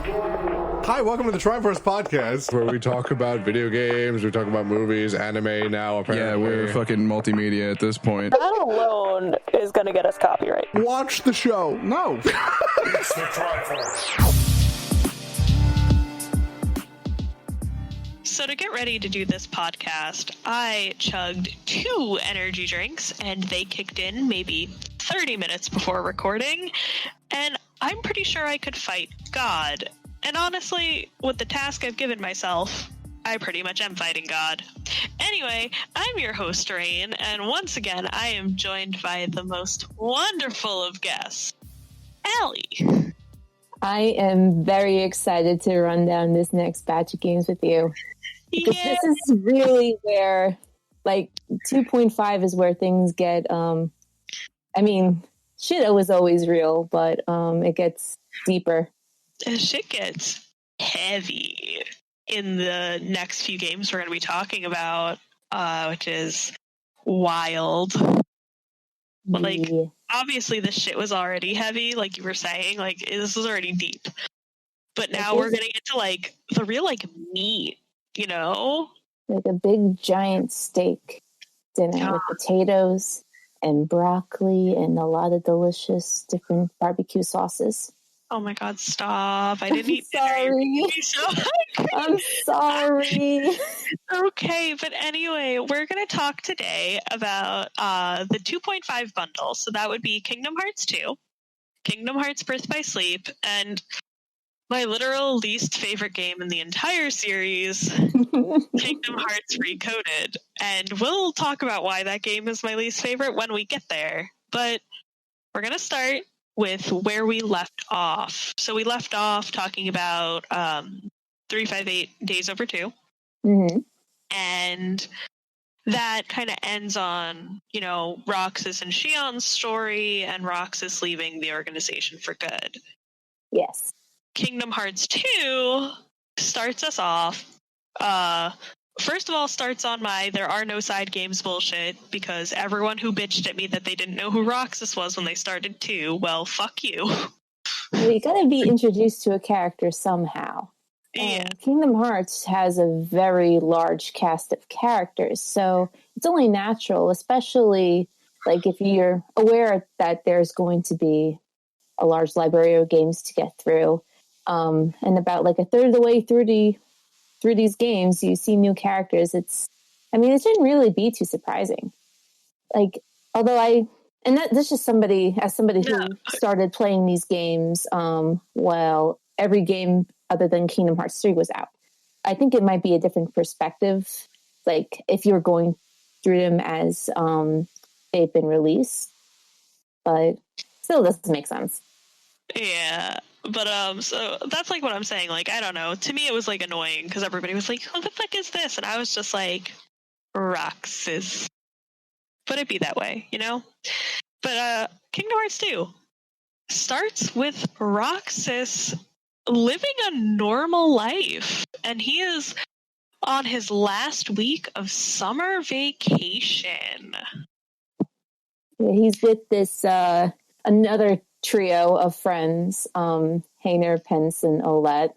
Hi, welcome to the Tryforce podcast, where we talk about video games, we talk about movies, anime now, apparently. Yeah, we're fucking multimedia at this point. That alone is going to get us copyright. Watch the show. No. It's the Tryforce. So to get ready to do this podcast, I chugged 2 energy drinks, and they kicked in maybe 30 minutes before recording, and I'm pretty sure I could fight God. And honestly, with the task I've given myself, I pretty much am fighting God. Anyway, I'm your host, Rayne, and once again, I am joined by the most wonderful of guests, Allie. I am very excited to run down this next batch of games with you. Because this is really where, 2.5 is where things get, shit was always real, but it gets deeper. Shit gets heavy in the next few games we're going to be talking about, which is wild. But, obviously this shit was already heavy, like you were saying. This is already deep. But now we're getting into, the real, meat, you know? Like a big, giant steak dinner with potatoes and broccoli and a lot of delicious different barbecue sauces. Oh my God, stop. I didn't eat sorry. I'm sorry. Okay, but anyway, we're going to talk today about the 2.5 bundle. So that would be Kingdom Hearts 2, Kingdom Hearts Birth by Sleep, and my literal least favorite game in the entire series, Kingdom Hearts Recoded. And we'll talk about why that game is my least favorite when we get there. But we're going to start with where we left off. So we left off talking about 358 Days Over 2. Mm-hmm. And that kind of ends on, Roxas and Shion's story, and Roxas leaving the organization for good. Yes. Kingdom Hearts 2 starts us off. First of all, starts on my there are no side games bullshit, because everyone who bitched at me that they didn't know who Roxas was when they started 2, well, fuck you. Well, you gotta be introduced to a character somehow. Yeah. And Kingdom Hearts has a very large cast of characters, so it's only natural, especially if you're aware that there's going to be a large library of games to get through. And about a third of the way through these games, you see new characters. It shouldn't really be too surprising. That's just somebody who started playing these games while every game other than Kingdom Hearts 3 was out. I think it might be a different perspective, if you're going through them as they've been released, but still doesn't make sense. Yeah. But, so that's what I'm saying. I don't know. To me, it was annoying because everybody was like, who the fuck is this? And I was just like, Roxas. But it be that way, But, Kingdom Hearts 2 starts with Roxas living a normal life. And he is on his last week of summer vacation. Yeah, he's with this, another trio of friends, Hayner, Pence, and Olette,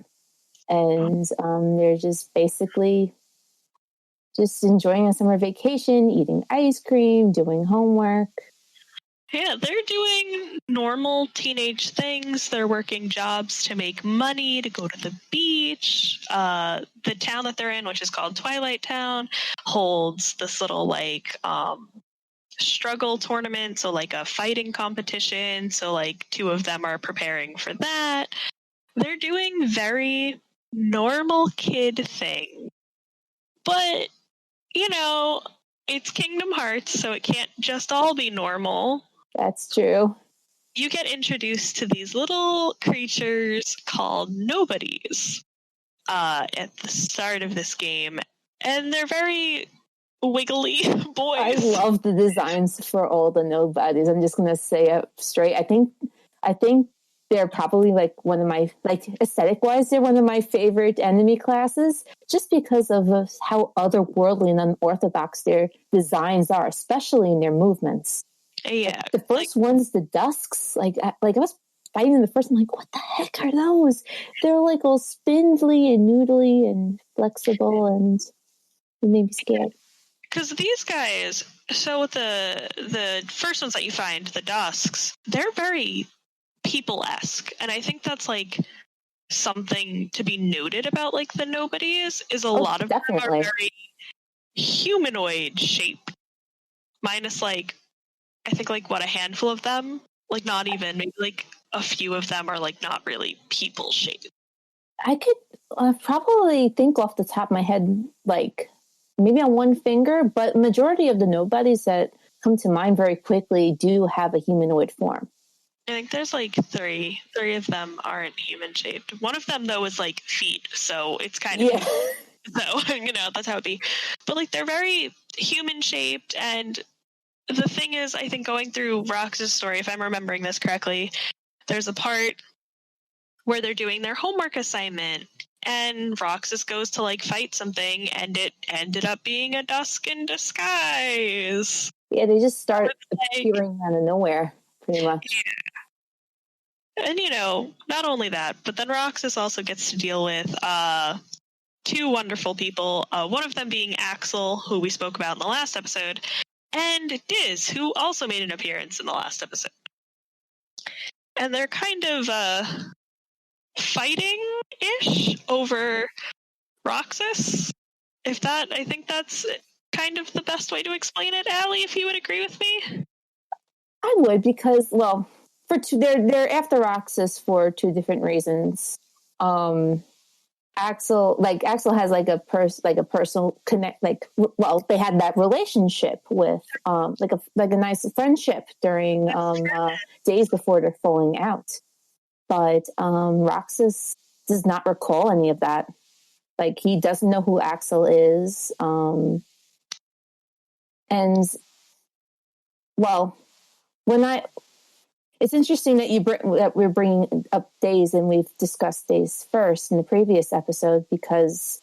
and they're just basically just enjoying a summer vacation, eating ice cream, doing homework. Yeah, they're doing normal teenage things. They're working jobs to make money, to go to the beach. The town that they're in, which is called Twilight Town, holds this little struggle tournament, so a fighting competition, so 2 of them are preparing for that. They're doing very normal kid things, but it's Kingdom Hearts, so it can't just all be normal. That's true. You get introduced to these little creatures called nobodies at the start of this game, and they're very wiggly boys. I love the designs for all the nobodies. I'm just gonna say it straight. I think they're probably one of my aesthetic wise, they're one of my favorite enemy classes, just because of how otherworldly and unorthodox their designs are, especially in their movements. Yeah, the first one's the Dusks. I was fighting the first. I'm like, what the heck are those? They're like all spindly and noodly and flexible, and it made me scared. Because these guys, so the first ones that you find, the Dusks, they're very people-esque, and I think that's like something to be noted about like the Nobodies is a lot of them are very humanoid shaped, minus like I think like what a handful of them, like not even maybe like a few of them are like not really people shaped. I could probably think off the top of my head, like maybe on one finger, but majority of the Nobodies that come to mind very quickly do have a humanoid form. I think there's like three of them aren't human shaped. One of them though is like feet, so it's kind of so that's how it be. But like they're very human shaped, and the thing is, I think going through Rox's story, if I'm remembering this correctly, there's a part where they're doing their homework assignment, and Roxas goes to like fight something, and it ended up being a Dusk in disguise. Yeah, they just start appearing out of nowhere, pretty much. Yeah. And not only that, but then Roxas also gets to deal with two wonderful people. One of them being Axel, who we spoke about in the last episode, and Diz, who also made an appearance in the last episode. And they're kind of fighting-ish over Roxas. I think that's kind of the best way to explain it. Allie, if you would agree with me? I would, because, well, they're after Roxas for two different reasons. Axel has like a personal connect, they had that relationship with like a nice friendship during days before they're falling out. But Roxas does not recall any of that. Like, he doesn't know who Axel is. And well, it's interesting that we're bringing up Days, and we've discussed Days first in the previous episode, because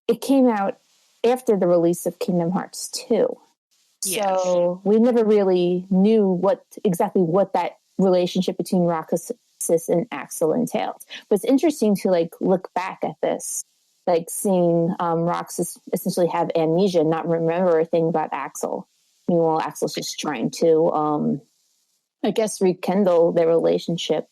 it came out after the release of Kingdom Hearts 2. Yes. So we never really knew what that relationship between Roxas and Axel entailed. But it's interesting to like look back at this, like seeing Roxas essentially have amnesia, not remember a thing about Axel. Meanwhile, Axel's just trying to I guess rekindle their relationship.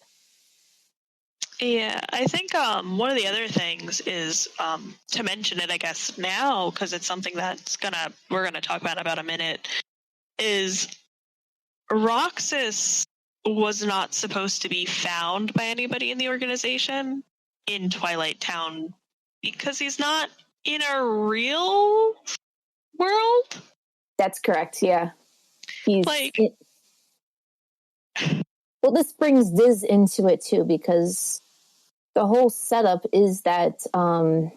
Yeah, I think one of the other things is to mention it, I guess, now, because it's something we're gonna talk about a minute, is Roxas was not supposed to be found by anybody in the organization in Twilight Town because he's not in a real world. That's correct, yeah. He's like... Well, this brings Diz into it too, because the whole setup is that, at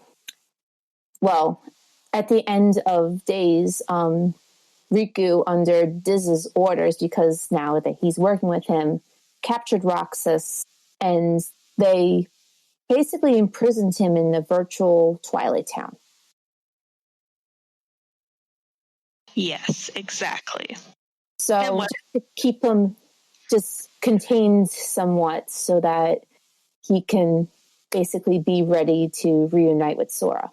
the end of Days, Riku, under Diz's orders, because now that he's working with him, captured Roxas, and they basically imprisoned him in the virtual Twilight Town. Yes, exactly. So to keep him just contained somewhat, so that he can basically be ready to reunite with Sora.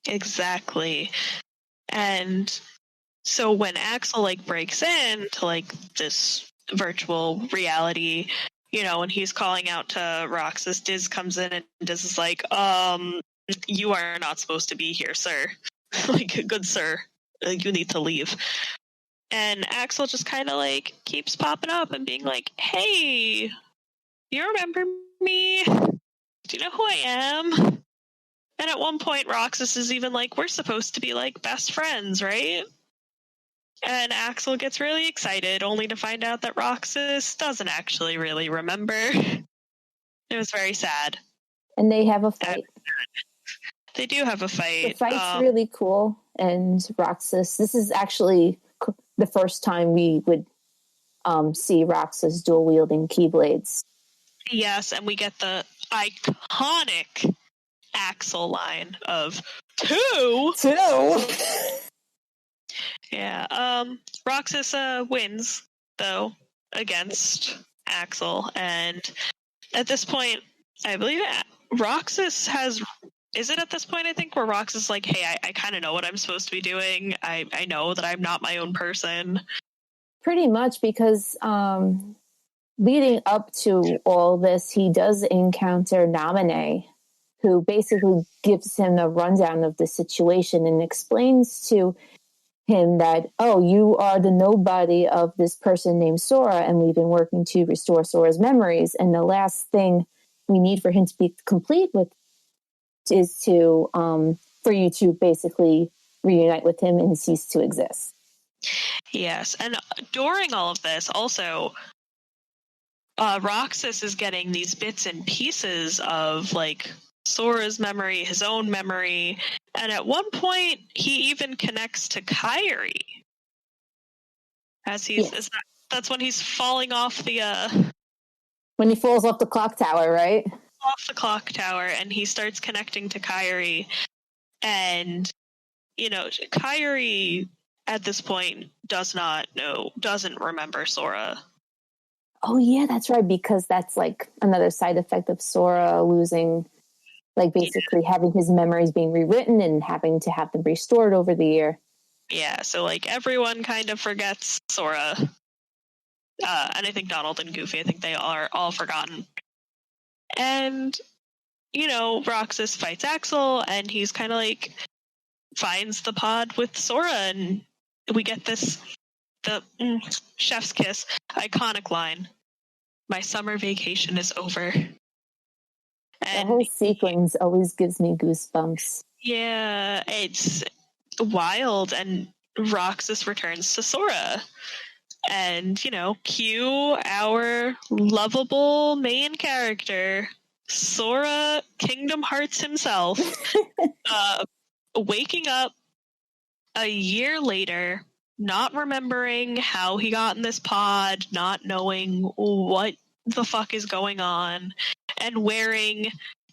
Exactly. And so when Axel breaks in to this virtual reality, and he's calling out to Roxas, Diz comes in, and Diz is like, you are not supposed to be here, sir. Good sir, you need to leave. And Axel just kind of keeps popping up and being like, hey, you remember me? Do you know who I am? And at one point, Roxas is even like, we're supposed to be best friends, right? And Axel gets really excited, only to find out that Roxas doesn't actually really remember. It was very sad. And they have a fight. They do have a fight. The fight's really cool. And Roxas, this is actually the first time we would see Roxas dual-wielding Keyblades. Yes, and we get the iconic Axel line of two. Yeah, Roxas wins, though, against Axel, and at this point, I believe Roxas has. Is it at this point, I think, where Roxas is like, hey, I kind of know what I'm supposed to be doing. I know that I'm not my own person. Pretty much, because leading up to all this, he does encounter Naminé, who basically gives him a rundown of the situation and explains to him that, oh, you are the nobody of this person named Sora, and we've been working to restore Sora's memories. And the last thing we need for him to be complete with is to for you to basically reunite with him and cease to exist. Yes, and during all of this, also, Roxas is getting these bits and pieces of like Sora's memory, his own memory, and at one point he even connects to Kairi. As he's that's when he's falling off the when he falls off the clock tower, right? Off the clock tower, and he starts connecting to Kairi, and Kairi at this point doesn't remember Sora. Oh yeah, that's right, because that's like another side effect of Sora losing, like basically having his memories being rewritten and having to have them restored over the year. Yeah, so like everyone kind of forgets Sora. And I think Donald and Goofy, I think they are all forgotten. And, Roxas fights Axel, and he's kind of like finds the pod with Sora, and we get the chef's kiss iconic line, "My summer vacation is over." And the whole sequence always gives me goosebumps. Yeah, it's wild, and Roxas returns to Sora. And, cue our lovable main character, Sora Kingdom Hearts himself, waking up a year later, not remembering how he got in this pod, not knowing what the fuck is going on, and wearing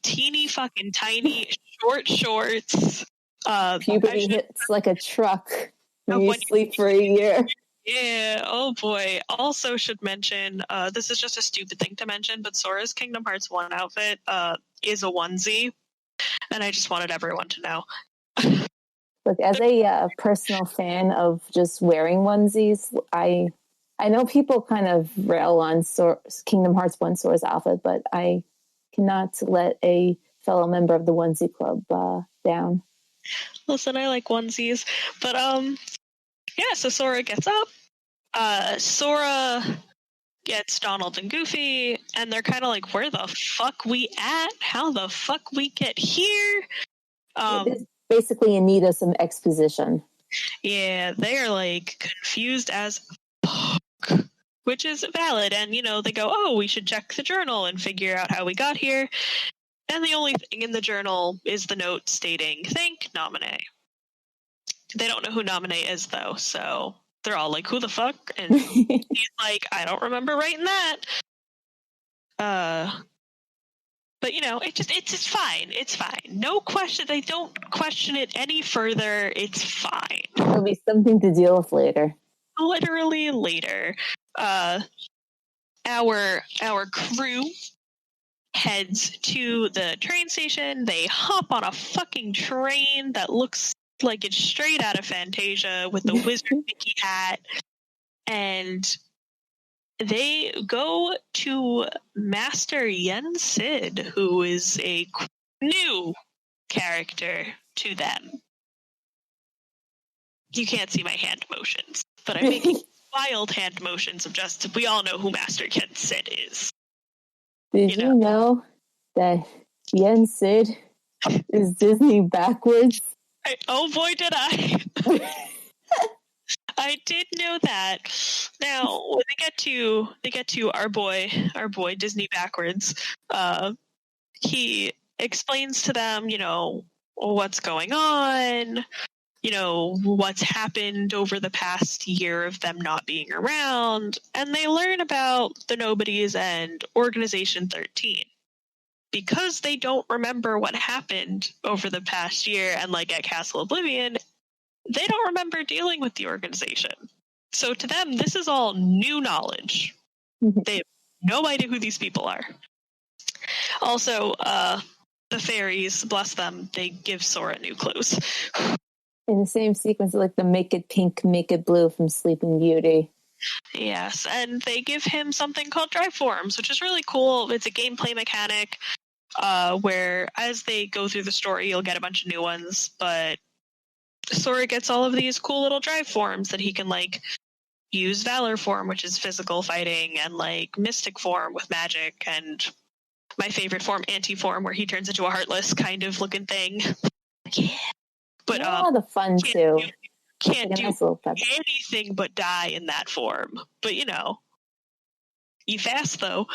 teeny fucking tiny short shorts. Puberty hits like a truck when you sleep for a year. Yeah, oh boy. Also should mention, this is just a stupid thing to mention, but Sora's Kingdom Hearts 1 outfit is a onesie, and I just wanted everyone to know. Look, as a personal fan of just wearing onesies, I know people kind of rail on Kingdom Hearts 1 Sora's outfit, but I cannot let a fellow member of the onesie club down. Listen, I like onesies, but yeah, so Sora gets up. Sora gets Donald and Goofy, and they're kind of like, where the fuck we at? How the fuck we get here? It's basically in need of some exposition. Yeah, they are like confused as fuck, which is valid. And, they go, oh, we should check the journal and figure out how we got here. And the only thing in the journal is the note stating, thank Naminé. They don't know who Naminé is, though, so they're all like, who the fuck? And he's like, I don't remember writing that. But, it's just fine. It's fine. No question. They don't question it any further. It's fine. It'll be something to deal with later. Literally later. Our crew heads to the train station. They hop on a fucking train that looks like it's straight out of Fantasia with the Wizard Mickey hat, and they go to Master Yen Sid, who is a new character to them. You can't see my hand motions, but I'm making wild hand motions of just, we all know who Master Yen Sid is. Did you know that Yen Sid is Disney backwards? Oh boy, did I! I did know that. Now, when they get to our boy Disney backwards, he explains to them, what's going on, what's happened over the past year of them not being around, and they learn about the Nobodies and Organization 13. Because they don't remember what happened over the past year, and like at Castle Oblivion, they don't remember dealing with the organization. So to them, this is all new knowledge. They have no idea who these people are. Also, the fairies, bless them, they give Sora new clothes. In the same sequence, like the make it pink, make it blue from Sleeping Beauty. Yes, and they give him something called Tryforce, which is really cool. It's a gameplay mechanic where as they go through the story, you'll get a bunch of new ones, but Sora gets all of these cool little drive forms that he can, like, use Valor form, which is physical fighting, and, like, Mystic form with magic, and my favorite form, Anti-form, where he turns into a heartless kind of looking thing. Yeah. But a lot of fun, too. Can't like do nice anything but die in that form. But, you know, you fast, though.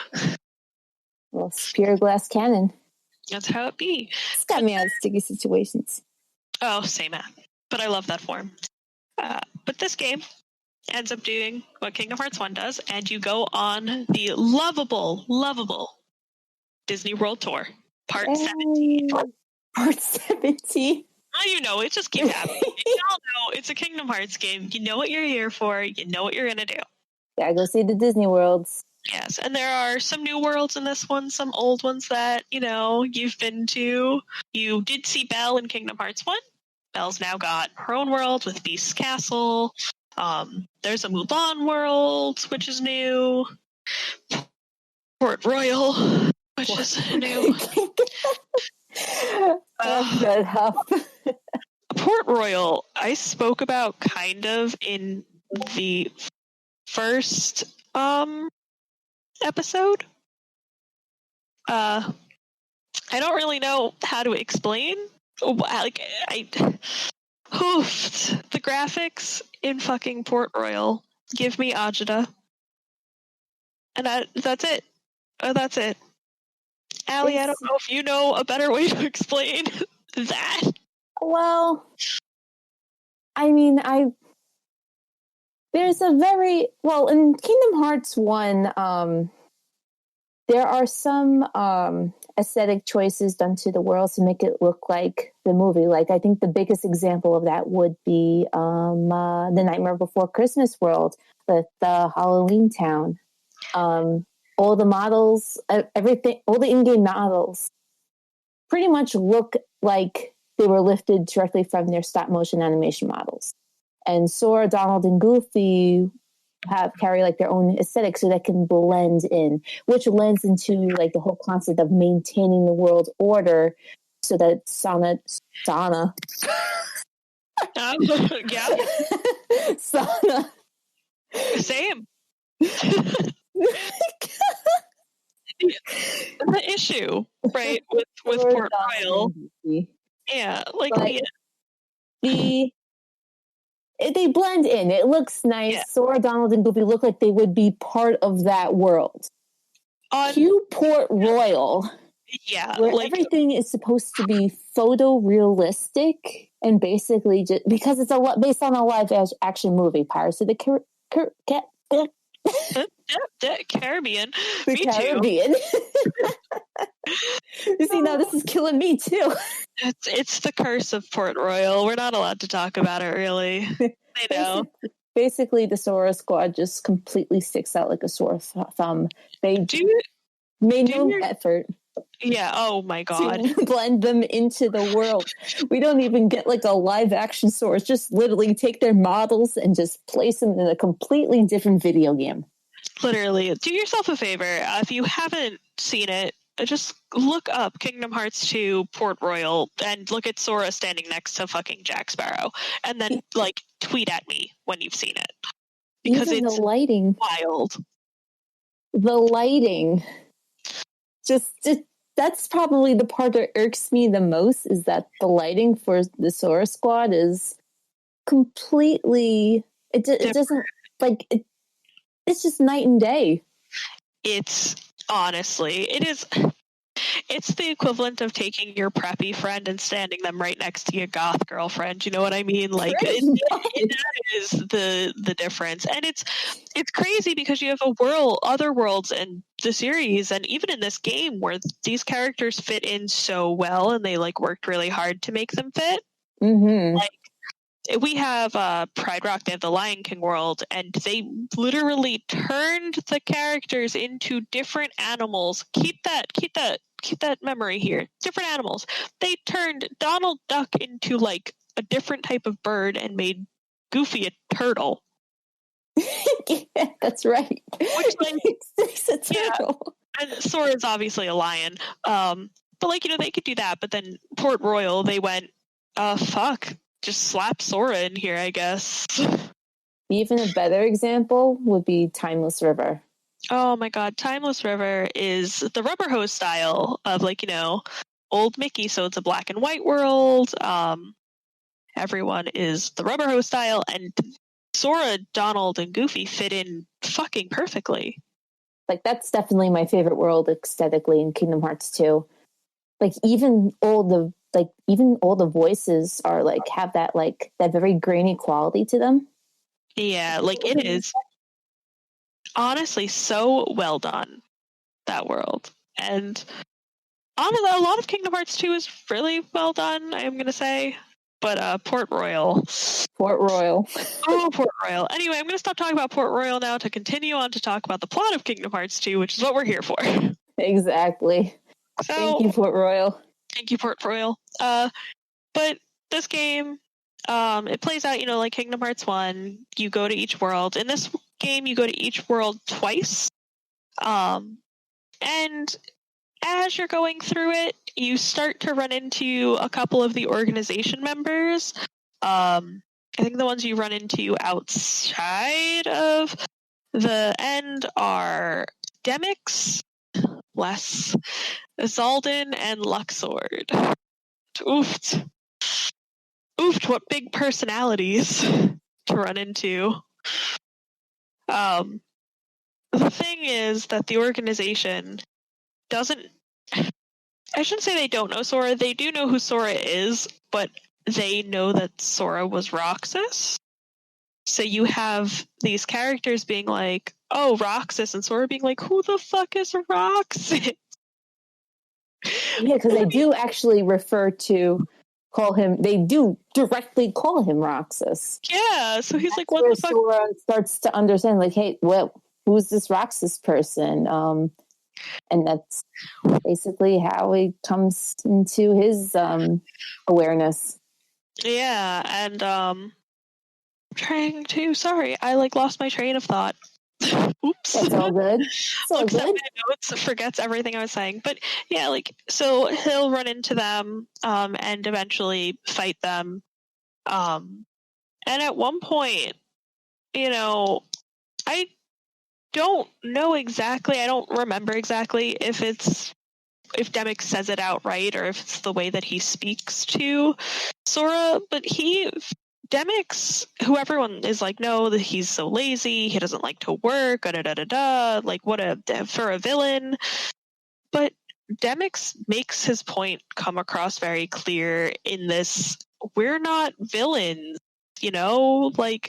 Well, spear glass cannon. That's how it be. It's got me out of sticky situations. Oh, same man. But I love that form. But this game ends up doing what Kingdom Hearts 1 does, and you go on the lovable Disney World Tour, Part 17. Part 17. Oh, you know, it just keeps happening. You all know it's a Kingdom Hearts game. You know what you're here for. You know what you're going to do. Yeah, go see the Disney worlds. Yes, and there are some new worlds in this one, some old ones that, you know, you've been to. You did see Belle in Kingdom Hearts 1. Belle's now got her own world with Beast's Castle. There's a Mulan world, which is new. Port Royal, which is new. Port Royal, I spoke about kind of in the first episode. I don't really know how to explain. Like, the graphics in fucking Port Royal give me Ajita. And that's it. That's it. Allie, I don't know if you know a better way to explain that. Well, I mean, there's a very, well, in Kingdom Hearts 1, there are some aesthetic choices done to the world to make it look like the movie. Like, I think the biggest example of that would be the Nightmare Before Christmas world with the Halloween town. All the models, everything, all the in-game models pretty much look like they were lifted directly from their stop-motion animation models. And Sora, Donald, and Goofy carry like their own aesthetic so that can blend in, which lends into like the whole concept of maintaining the world order so that Sana yeah. Sana. Same. The issue, right, with Port Royal. Yeah, like they blend in. It looks nice. Yeah. Sora, Donald, and Goofy look like they would be part of that world. Cue Port Royal. Yeah, where everything is supposed to be photorealistic and basically just because it's based on a live action movie, Pirates of the Caribbean. The Me Caribbean. You see, now this is killing me too. It's the curse of Port Royal. We're not allowed to talk about it, really. I know. Basically, the Sora Squad just completely sticks out like a sore thumb. They made no effort. Yeah, oh my god. To blend them into the world. We don't even get like a live action Sora. Just literally take their models and just place them in a completely different video game. Literally. Do yourself a favor. If you haven't seen it, just look up Kingdom Hearts 2 Port Royal and look at Sora standing next to fucking Jack Sparrow. And then, like, tweet at me when you've seen it. Because even it's the lighting. Wild. The lighting. Just that's probably the part that irks me the most is that the lighting for the Sora Squad is completely it doesn't like it's just night and day. It's honestly it's the equivalent of taking your preppy friend and standing them right next to your goth girlfriend. You know what I mean? Like that is the difference. And it's crazy because you have other worlds in the series and even in this game where these characters fit in so well and they like worked really hard to make them fit. Mm-hmm. Like we have Pride Rock, they have the Lion King world, and they literally turned the characters into different animals. Keep that keep that memory here. Different animals. They turned Donald Duck into like a different type of bird and made Goofy a turtle. Yeah, that's right. Which, like, it's a turtle. And Sora's obviously a lion. But like, they could do that. But then Port Royal, they went, fuck, just slap Sora in here, I guess. Even a better example would be Timeless River. Oh my god, Timeless River is the rubber hose style of like, old Mickey, so it's a black and white world. Everyone is the rubber hose style, and Sora, Donald, and Goofy fit in fucking perfectly. Like, that's definitely my favorite world aesthetically in Kingdom Hearts 2. Like, even all the voices are like have that very grainy quality to them. Yeah, like it is honestly so well done, that world. And honestly, a lot of Kingdom Hearts 2 is really well done, I'm going to say. But Port Royal. Port Royal. Oh, Port Royal. Anyway, I'm going to stop talking about Port Royal now to continue on to talk about the plot of Kingdom Hearts 2, which is what we're here for. Exactly. So, thank you, Port Royal. Thank you, Port Royal. But this game, it plays out, like Kingdom Hearts 1. You go to each world. In this game, you go to each world twice. And as you're going through it, you start to run into a couple of the organization members. I think the ones you run into outside of the end are Demyx, Les, Zaldin, and Luxord. Oofed, what big personalities to run into. The thing is that the organization doesn't... I shouldn't say they don't know Sora. They do know who Sora is, but they know that Sora was Roxas. So you have these characters being like, oh, Roxas, and Sora being like, who the fuck is Roxas? Yeah, because they do actually they do directly call him Roxas. Yeah, so he's like, what where the fuck? Sora starts to understand, like, hey, who's this Roxas person? And that's basically how he comes into his awareness. Yeah, and sorry, I lost my train of thought. Oops. That's all good. It's all Looks at good. my notes, forgets everything I was saying. But yeah, so he'll run into them and eventually fight them. And at one point, I don't know exactly, I don't remember exactly if Demyx says it outright or if it's the way that he speaks to Sora, but Demyx, who everyone is like, no, that he's so lazy, he doesn't like to work, like for a villain. But Demyx makes his point come across very clear in this, we're not villains,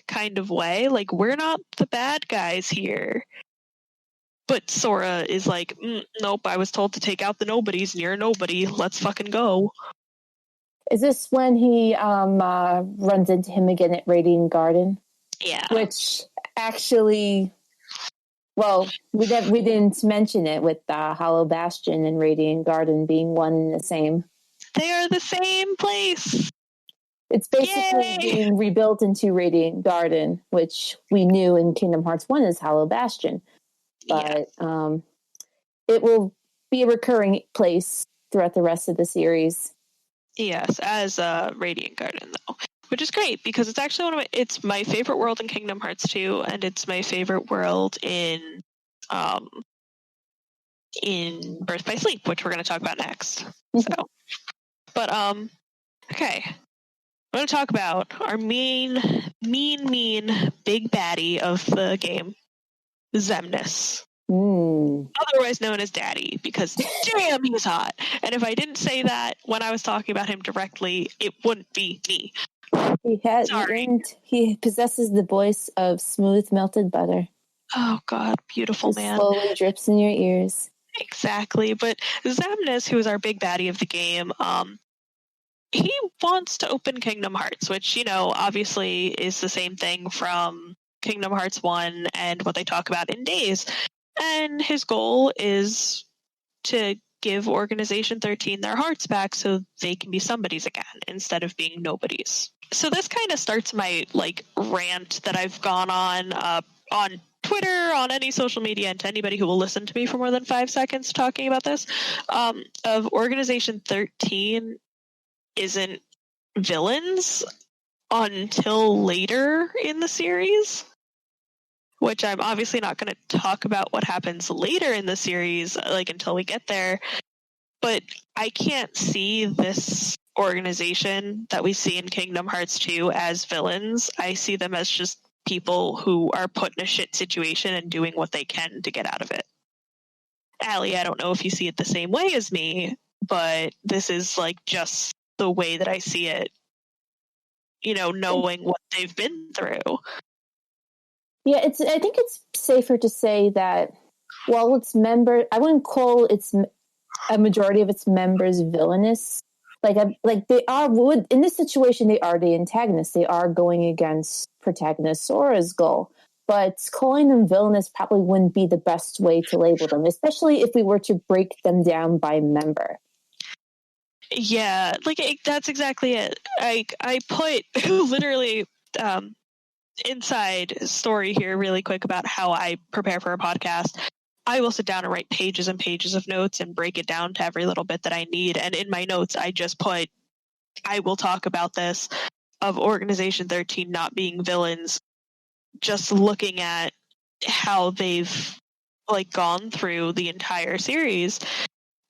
kind of way. Like, we're not the bad guys here. But Sora is like, nope, I was told to take out the nobodies, and you're a nobody. Let's fucking go. Is this when he runs into him again at Radiant Garden? Yeah. Which actually, well, we didn't mention it with Hollow Bastion and Radiant Garden being one and the same. They are the same place. It's basically being rebuilt into Radiant Garden, which we knew in Kingdom Hearts 1 is Hollow Bastion. But it will be a recurring place throughout the rest of the series. Yes, as Radiant Garden, though. Which is great, because it's actually it's my favorite world in Kingdom Hearts 2, and it's my favorite world in Birth by Sleep, which we're going to talk about next. But okay. I'm going to talk about our mean big baddie of the game, Xemnas. Otherwise known as Daddy, because damn, he's hot. And if I didn't say that when I was talking about him directly, it wouldn't be me. He possesses the voice of smooth melted butter. Oh God, beautiful man. Slowly drips in your ears. Exactly. But Xemnas, who is our big baddie of the game, he wants to open Kingdom Hearts, which, obviously is the same thing from Kingdom Hearts 1 and what they talk about in Days. And his goal is to give Organization 13 their hearts back so they can be somebodies again instead of being nobodies. So this kind of starts my like rant that I've gone on Twitter, on any social media, and to anybody who will listen to me for more than 5 seconds talking about this, of Organization 13 isn't villains until later in the series, which I'm obviously not going to talk about what happens later in the series, like until we get there. But I can't see this organization that we see in Kingdom Hearts 2 as villains. I see them as just people who are put in a shit situation and doing what they can to get out of it. Allie, I don't know if you see it the same way as me, but this is like just the way that I see it, you know, knowing what they've been through. Yeah, I think it's safer to say that while its member, I wouldn't call a majority of its members villainous. Like they are in this situation, they are the antagonists. They are going against protagonist Sora's goal. But calling them villainous probably wouldn't be the best way to label them, especially if we were to break them down by member. Yeah, like that's exactly it. I put literally inside story here really quick about how I prepare for a podcast. I will sit down and write pages and pages of notes and break it down to every little bit that I need. And in my notes, I just put, I will talk about this, of Organization 13 not being villains, just looking at how they've like gone through the entire series.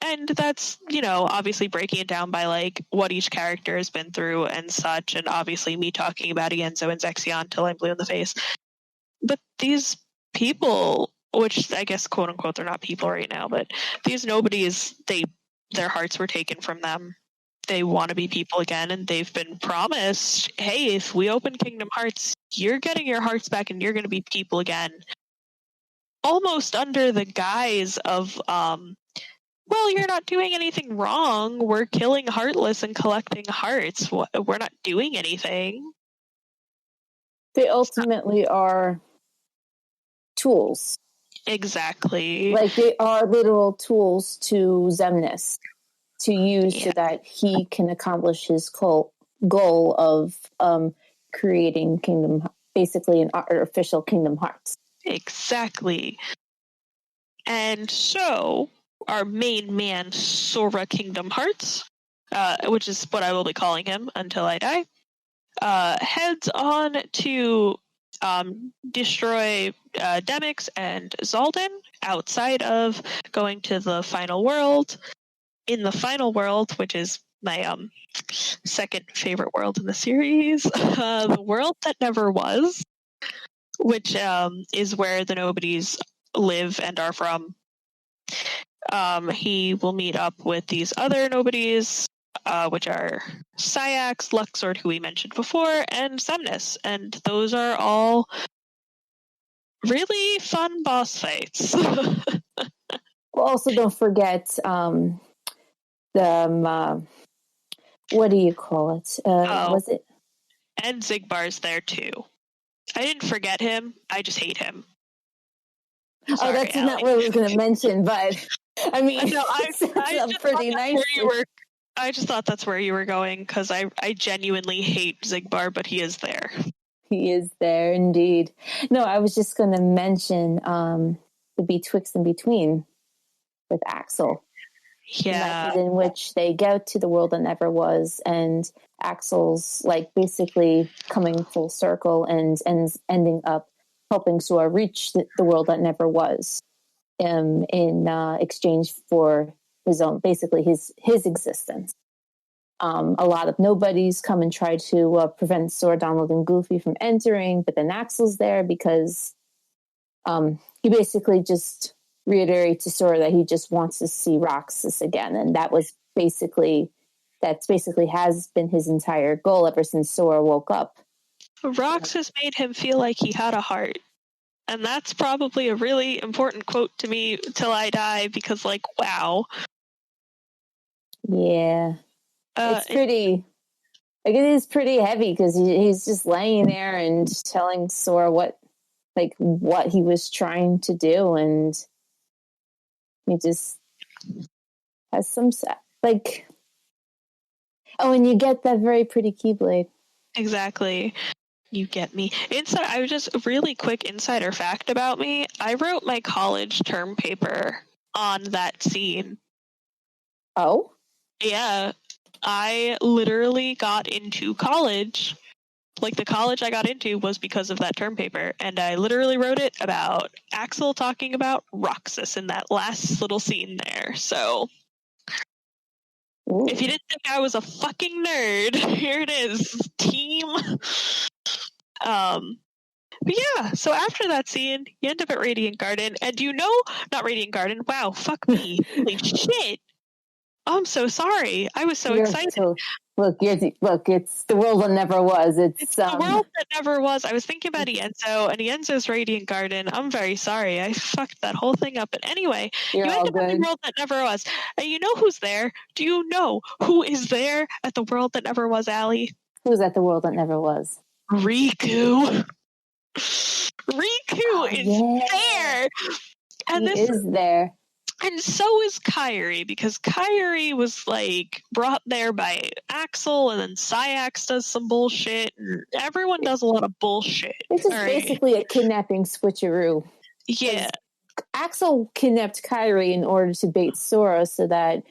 And that's, you know, obviously breaking it down by like what each character has been through and such, and obviously me talking about Ienzo and Zexion till I'm blue in the face. But these people, which I guess quote unquote they're not people right now, but these nobodies, their hearts were taken from them. They want to be people again, and they've been promised, hey, if we open Kingdom Hearts, you're getting your hearts back and you're going to be people again. Almost under the guise of, well, you're not doing anything wrong. We're killing Heartless and collecting hearts. We're not doing anything. They ultimately are tools. Exactly. Like they are literal tools to Xemnas to use so that he can accomplish his goal of creating basically an artificial Kingdom Hearts. Exactly. And so our main man, Sora Kingdom Hearts, which is what I will be calling him until I die, heads on to destroy Demyx and Zaldin outside of going to the final world. In the final world, which is my second favorite world in the series, the world that never was, which is where the nobodies live and are from. He will meet up with these other nobodies, which are Syax, Luxord, who we mentioned before, and Xemnas, and those are all really fun boss fights. Well, also don't forget what do you call it? Was it? And Zigbar's there too. I didn't forget him. I just hate him. Sorry, that's Allie. Not what I was going to mention, but I mean, no, I pretty nice. I just thought that's where you were going, because I genuinely hate Zigbar, but he is there. He is there indeed. No, I was just going to mention the Betwixt and Between with Axel. Yeah. In which they go to the world that never was, and Axel's like basically coming full circle and ending up helping Sora reach the world that never was, in exchange for his own, basically his existence. A lot of nobodies come and try to prevent Sora, Donald, and Goofy from entering, but then Axel's there because he basically just reiterates to Sora that he just wants to see Roxas again, and that's basically has been his entire goal ever since Sora woke up. Roxas made him feel like he had a heart, and that's probably a really important quote to me till I die, because, like, wow. Yeah, it's pretty. Like, it is pretty heavy because he's just laying there and telling Sora what he was trying to do, and he just Has some like. Oh, and you get that very pretty Keyblade. Exactly. You get me. Inside, I was just really quick insider fact about me. I wrote my college term paper on that scene. Oh? Yeah. I literally got into college. Like, the college I got into was because of that term paper. And I literally wrote it about Axel talking about Roxas in that last little scene there. So, Ooh. if you didn't think I was a fucking nerd, here it is. Team. But yeah, so after that scene, you end up at Radiant Garden, and not Radiant Garden, wow, fuck me. Holy shit. I'm so sorry. I was so excited. Look, it's the world that never was. It's the world that never was. I was thinking about Ienzo, and Ienzo's Radiant Garden. I'm very sorry. I fucked that whole thing up. But anyway, you end up at the world that never was. And you know who's there? Do you know who is there at the world that never was, Allie? Who's at the world that never was? Riku. Riku is there. And he is there. And so is Kairi, because Kairi was like brought there by Axel, and then Syax does some bullshit, and everyone does a lot of bullshit. It's just basically a kidnapping switcheroo. Yeah. Axel kidnapped Kairi in order to bait Sora so that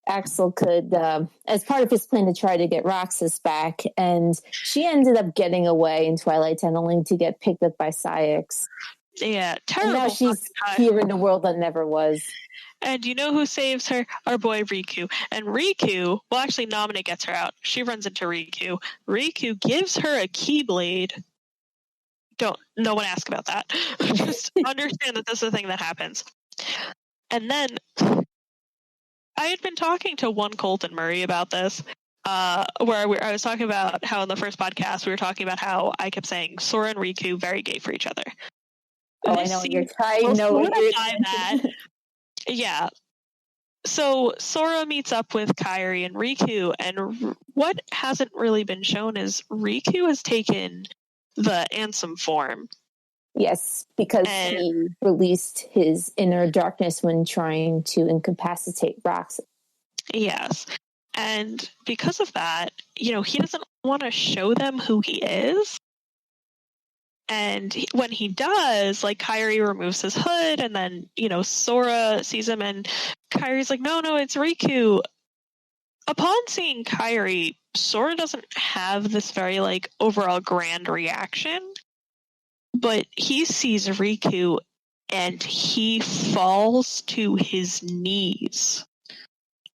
Axel could, as part of his plan to try to get Roxas back, and she ended up getting away in Twilight Town only to get picked up by Syax. Yeah, terrible. And now she's here in the world that never was. And you know who saves her? Our boy Riku. And Riku, well, actually, Namine gets her out. She runs into Riku. Riku gives her a Keyblade. No one ask about that. Just understand that this is a thing that happens. And then I had been talking to one Colton Murray about this, where I was talking about how in the first podcast we were talking about how I kept saying Sora and Riku very gay for each other. Oh, I know what you're trying. That. Yeah. So Sora meets up with Kairi and Riku, and what hasn't really been shown is Riku has taken the Ansem form. Yes, because he released his inner darkness when trying to incapacitate Roxas. Yes. And because of that, he doesn't want to show them who he is. And when he does, like, Kairi removes his hood, and then, Sora sees him, and Kairi's like, no, it's Riku. Upon seeing Kairi, Sora doesn't have this very, like, overall grand reaction, but he sees Riku, and he falls to his knees,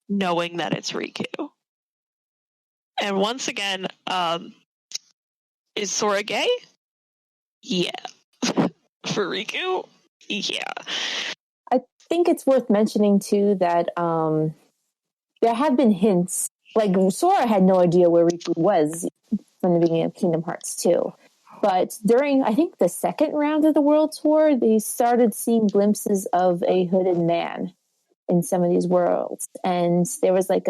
knowing that it's Riku. And once again, is Sora gay? Yeah. For Riku? Yeah. I think it's worth mentioning, too, that there have been hints. Like, Sora had no idea where Riku was from the beginning of Kingdom Hearts 2. But during, I think, the second round of the World Tour, they started seeing glimpses of a hooded man in some of these worlds. And there was like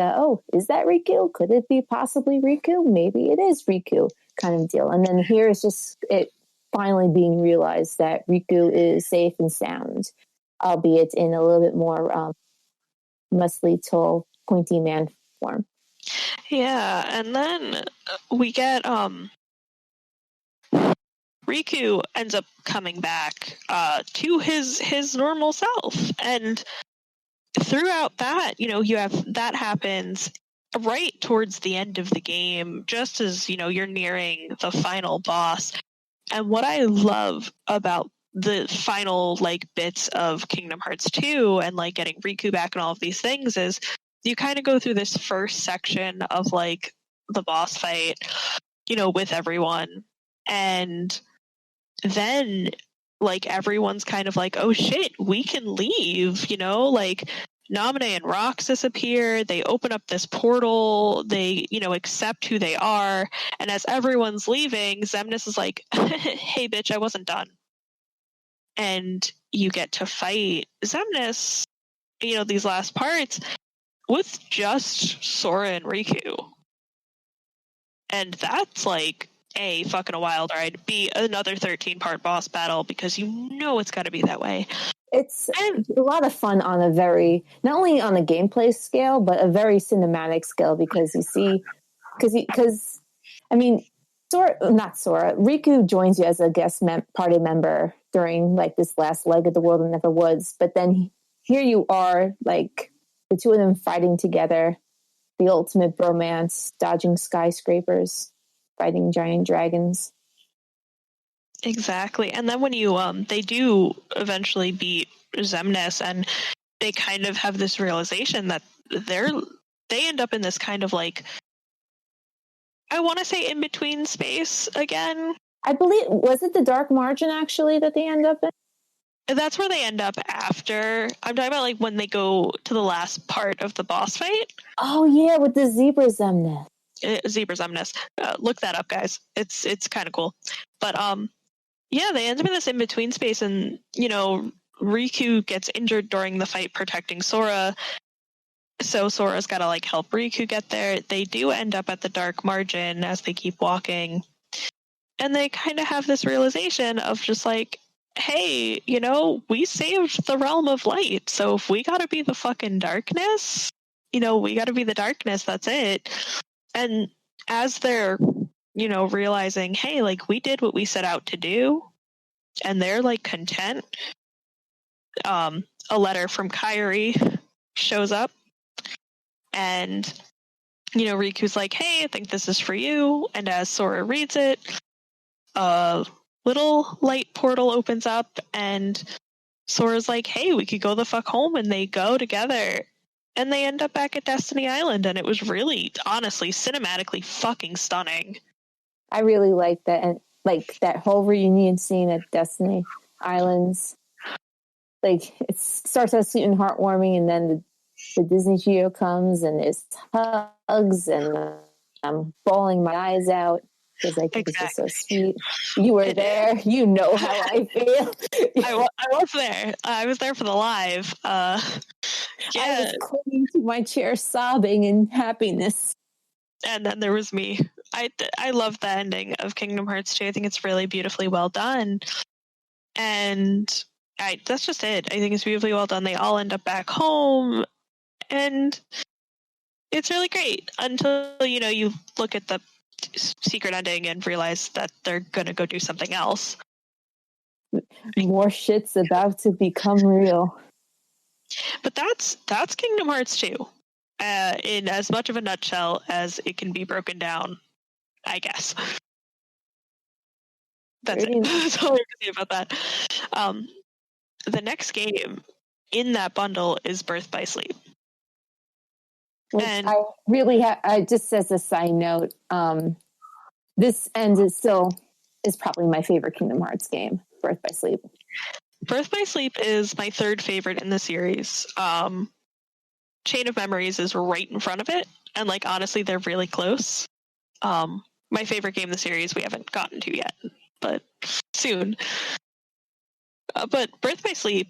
is that Riku? Could it be possibly Riku? Maybe it is Riku kind of deal. And then here is just it finally being realized that Riku is safe and sound, albeit in a little bit more muscly, tall, pointy man form. Yeah, and then we get Riku ends up coming back to his normal self, and throughout that, you have that happens right towards the end of the game, just as you're nearing the final boss. And what I love about the final like bits of Kingdom Hearts 2 and like getting Riku back and all of these things is you kind of go through this first section of like the boss fight, with everyone. And then like everyone's kind of like, oh shit, we can leave, like Naminé and Roxas appear, they open up this portal, they, accept who they are, and as everyone's leaving, Xemnas is like, hey bitch, I wasn't done. And you get to fight Xemnas, these last parts, with just Sora and Riku. And that's like A, fucking a wild ride, B, another 13-part boss battle, because it's got to be that way. It's And a lot of fun on a very, not only on a gameplay scale, but a very cinematic scale, because you see, because I mean, not Sora, Riku joins you as a guest party member during like this last leg of the World of Never Woods, but then here you are, like the two of them fighting together, the ultimate bromance, dodging skyscrapers, fighting giant dragons. exactly. And then when you they do eventually beat Xemnas, and they kind of have this realization that they end up in this kind of like, I want to say in between space again. I believe, was it the Dark Margin actually that they end up in? That's where they end up after. I'm talking about like when they go to the last part of the boss fight. Oh yeah, with the zebra Xemnas. Zebra Xemnas. Look that up, guys. It's kind of cool. But yeah, they end up in this in between space, and Riku gets injured during the fight protecting Sora. So Sora's got to like help Riku get there. They do end up at the Dark Margin as they keep walking, and they kind of have this realization of just like, hey, we saved the realm of light, so if we gotta be the fucking darkness, we gotta be the darkness, that's it. And as they're, realizing, hey, like, we did what we set out to do, and they're like content, a letter from Kairi shows up, and Riku's like, hey, I think this is for you. And as Sora reads it, a little light portal opens up, and Sora's like, hey, we could go the fuck home. And they go together, and they end up back at Destiny Island. And it was really, honestly, cinematically fucking stunning. I really like that, and like that whole reunion scene at Destiny Islands. Like, it starts out sweet and heartwarming, and then the Disney Geo comes and it's hugs, and I'm bawling my eyes out because I think it's just so sweet. You were there. You know how I feel. I was there. I was there for the live. Yeah. I was clinging to my chair sobbing in happiness. And then there was me. I love the ending of Kingdom Hearts 2. I think it's really beautifully well done. And that's just it. I think it's beautifully well done. They all end up back home, and it's really great until, you look at the secret ending and realize that they're going to go do something else. More shit's about to become real. But that's Kingdom Hearts 2. In as much of a nutshell as it can be broken down, I guess. That's it. That's all I can say about that. The next game in that bundle is Birth by Sleep. Which And I really just as a side note, this end is probably my favorite Kingdom Hearts game, Birth by Sleep. Birth by Sleep is my third favorite in the series. Chain of Memories is right in front of it, and like honestly, they're really close. My favorite game in the series we haven't gotten to yet, but soon. But Birth by Sleep,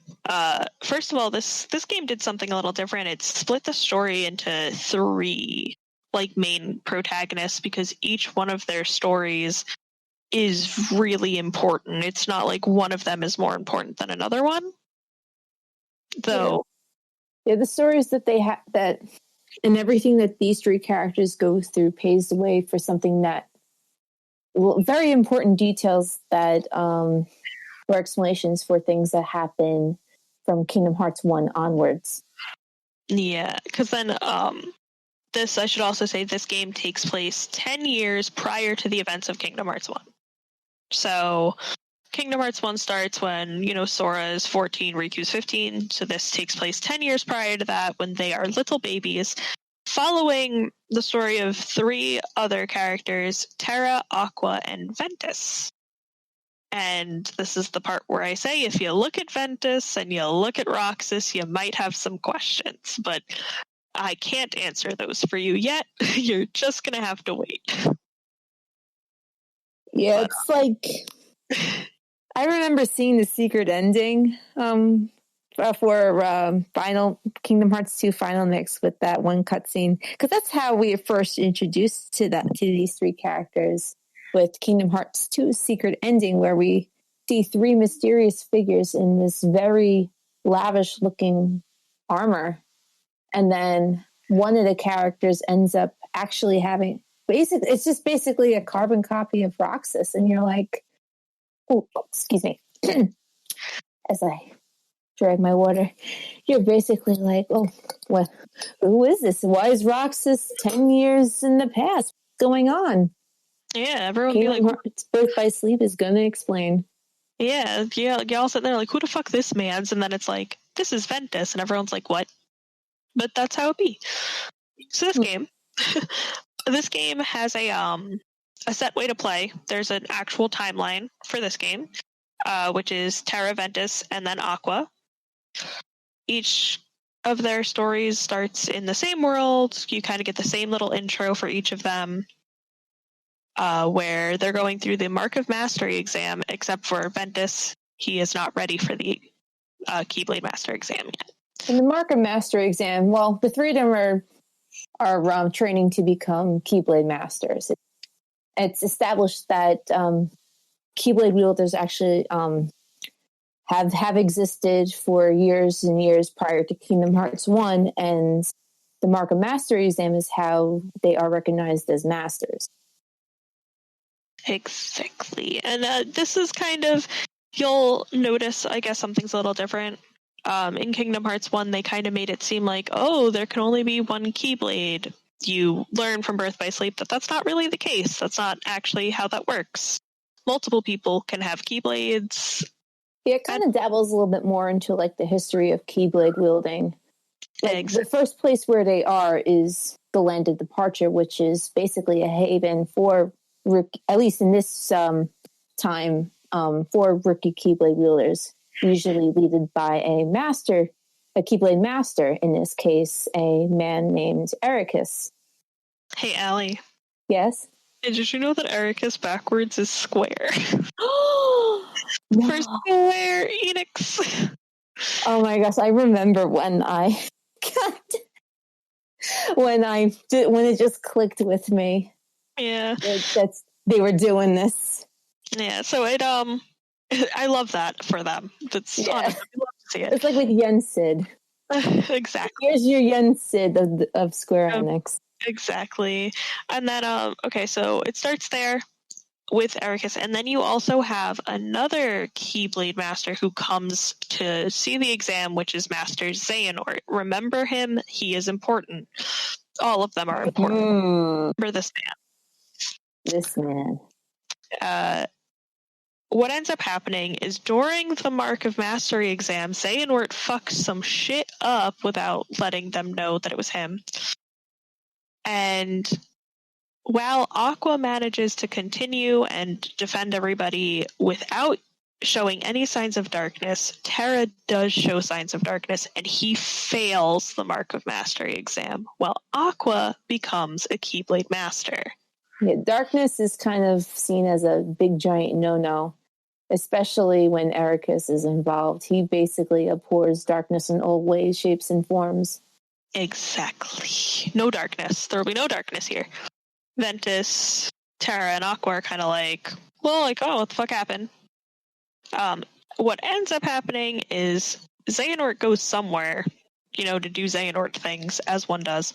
first of all, this game did something a little different. It split the story into 3 like main protagonists, because each one of their stories is really important. It's not like one of them is more important than another one. Though, yeah, the stories that they have, that and everything that these 3 characters go through paves the way for something that, very important details that or explanations for things that happen from Kingdom Hearts 1 onwards. Yeah, because then this, I should also say, this game takes place 10 years prior to the events of Kingdom Hearts 1. So Kingdom Hearts 1 starts when, Sora is 14, Riku's 15. So this takes place 10 years prior to that, when they are little babies, following the story of 3 other characters, Terra, Aqua, and Ventus. And this is the part where I say, if you look at Ventus and you look at Roxas, you might have some questions, but I can't answer those for you yet. You're just going to have to wait. Yeah, it's like, I remember seeing the secret ending for Final Kingdom Hearts 2 Final Mix with that one cutscene, because that's how we were first introduced to these 3 characters, with Kingdom Hearts 2's secret ending, where we see 3 mysterious figures in this very lavish looking armor. And then one of the characters ends up actually having it's just basically a carbon copy of Roxas. And you're like, oh, excuse me. As I drag my water, you're basically like, oh, what? Who is this? Why is Roxas 10 years in the past? What's going on? Yeah, everyone be like, Birth by Sleep is going to explain. Yeah, y'all sit there like, who the fuck this man's? And then it's like, this is Ventus, and everyone's like, what? But that's how it be. So this game has a set way to play. There's an actual timeline for this game, which is Terra, Ventus, and then Aqua. Each of their stories starts in the same world. You kind of get the same little intro for each of them, where they're going through the Mark of Mastery exam, except for Ventus. He is not ready for the Keyblade Master exam yet. In the Mark of Mastery exam, well, the three of them are training to become Keyblade Masters. It's established that Keyblade wielders actually have existed for years and years prior to Kingdom Hearts 1, and the Mark of Mastery exam is how they are recognized as masters. Exactly. And this is kind of, you'll notice, I guess, something's a little different. In Kingdom Hearts 1, they kind of made it seem like, oh, there can only be one Keyblade. You learn from Birth by Sleep that that's not really the case. That's not actually how that works. Multiple people can have Keyblades. Yeah, it kind of dabbles a little bit more into like the history of Keyblade wielding. Like, the first place where they are is the Land of Departure, which is basically a haven for, at least in this time, for rookie Keyblade wielders, usually led by a Keyblade master, in this case, a man named Ericus. Hey, Allie. Yes? Did you know that Ericus backwards is square? No. For Square Enix. Oh my gosh, I remember when when it just clicked with me. Yeah. They were doing this. Yeah, so I love that for them. That's honestly, I love to see it. It's like with Yen Sid. Exactly. Here's your Yen Sid of Square Enix. Exactly. And then okay, so it starts there with Ericus, and then you also have another Keyblade Master who comes to see the exam, which is Master Xehanort. Remember him? He is important. All of them are important. For this man. This man. What ends up happening is during the Mark of Mastery exam, Xehanort fucks some shit up without letting them know that it was him. And while Aqua manages to continue and defend everybody without showing any signs of darkness, Terra does show signs of darkness, and he fails the Mark of Mastery exam, while Aqua becomes a Keyblade Master. Yeah, darkness is kind of seen as a big giant no-no, especially when Ericus is involved. He basically abhors darkness in all ways, shapes, and forms. Exactly. No darkness. There will be no darkness here. Ventus, Terra, and Aqua are kind of like, well, like, oh, what the fuck happened? What ends up happening is Xehanort goes somewhere, to do Xehanort things, as one does.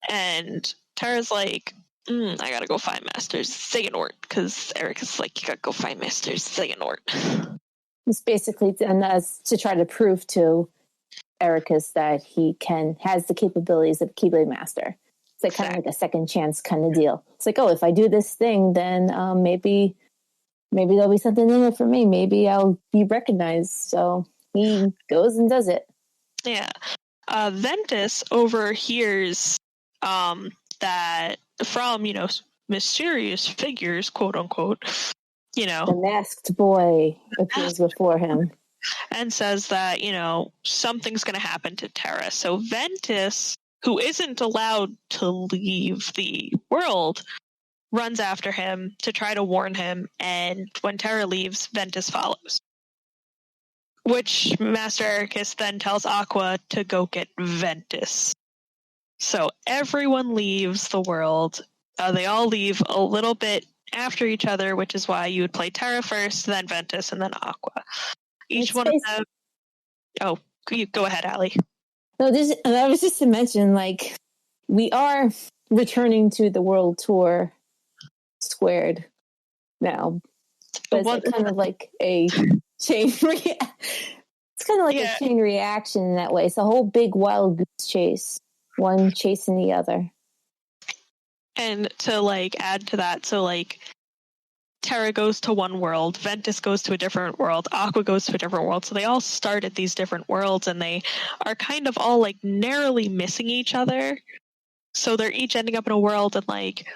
And Terra's like, I gotta go find Master Xehanort, because Eric is like, you gotta go find Master Xehanort. It's basically to try to prove to Ericus that he has the capabilities of Keyblade Master. It's like kind of like a second chance kind of deal. It's like, oh, if I do this thing, then maybe there'll be something in it for me. Maybe I'll be recognized. So he goes and does it. Yeah. Ventus overhears that from, mysterious figures, quote unquote, the masked boy appears before him. And says that, something's going to happen to Terra. So Ventus, who isn't allowed to leave the world, runs after him to try to warn him. And when Terra leaves, Ventus follows. Which Master Ericus then tells Aqua to go get Ventus. So everyone leaves the world. They all leave a little bit after each other, which is why you would play Terra first, then Ventus, and then Aqua. Each one of them Oh, you go ahead, Allie. No, that was just to mention, like, we are returning to the world tour squared now. But it's like kind of like a chain reaction. It's kind of like a chain reaction in that way. It's a whole big wild goose chase, one chasing the other. And to like add to that, so like Terra goes to one world, Ventus goes to a different world, Aqua goes to a different world. So they all start at these different worlds, and they are kind of all like narrowly missing each other. So they're each ending up in a world, and like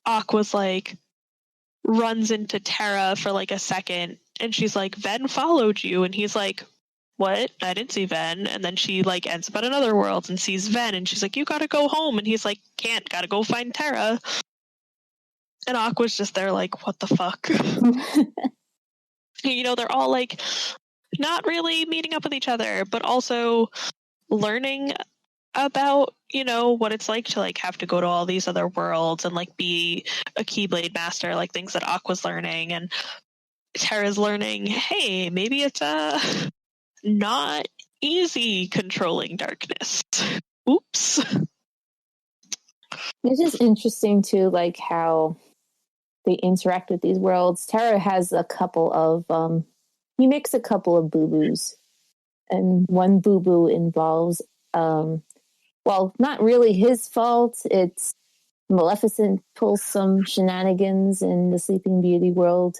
Aqua's like runs into Terra for like a second, and she's like, Ven followed you, and he's like, what? I didn't see Ven. And then she like ends up at another world and sees Ven, and she's like, you gotta go home, and he's like, can't, gotta go find Terra. And Aqua's just there like, what the fuck? You know, they're all like not really meeting up with each other, but also learning about, you know, what it's like to like have to go to all these other worlds and like be a Keyblade master, like things that Aqua's learning, and Terra's learning, hey, maybe it's not easy controlling darkness. Oops. It's just interesting too, like how they interact with these worlds. Terra has a couple of he makes a couple of boo-boos, and one boo-boo involves well, not really his fault. It's Maleficent pulls some shenanigans in the Sleeping Beauty world,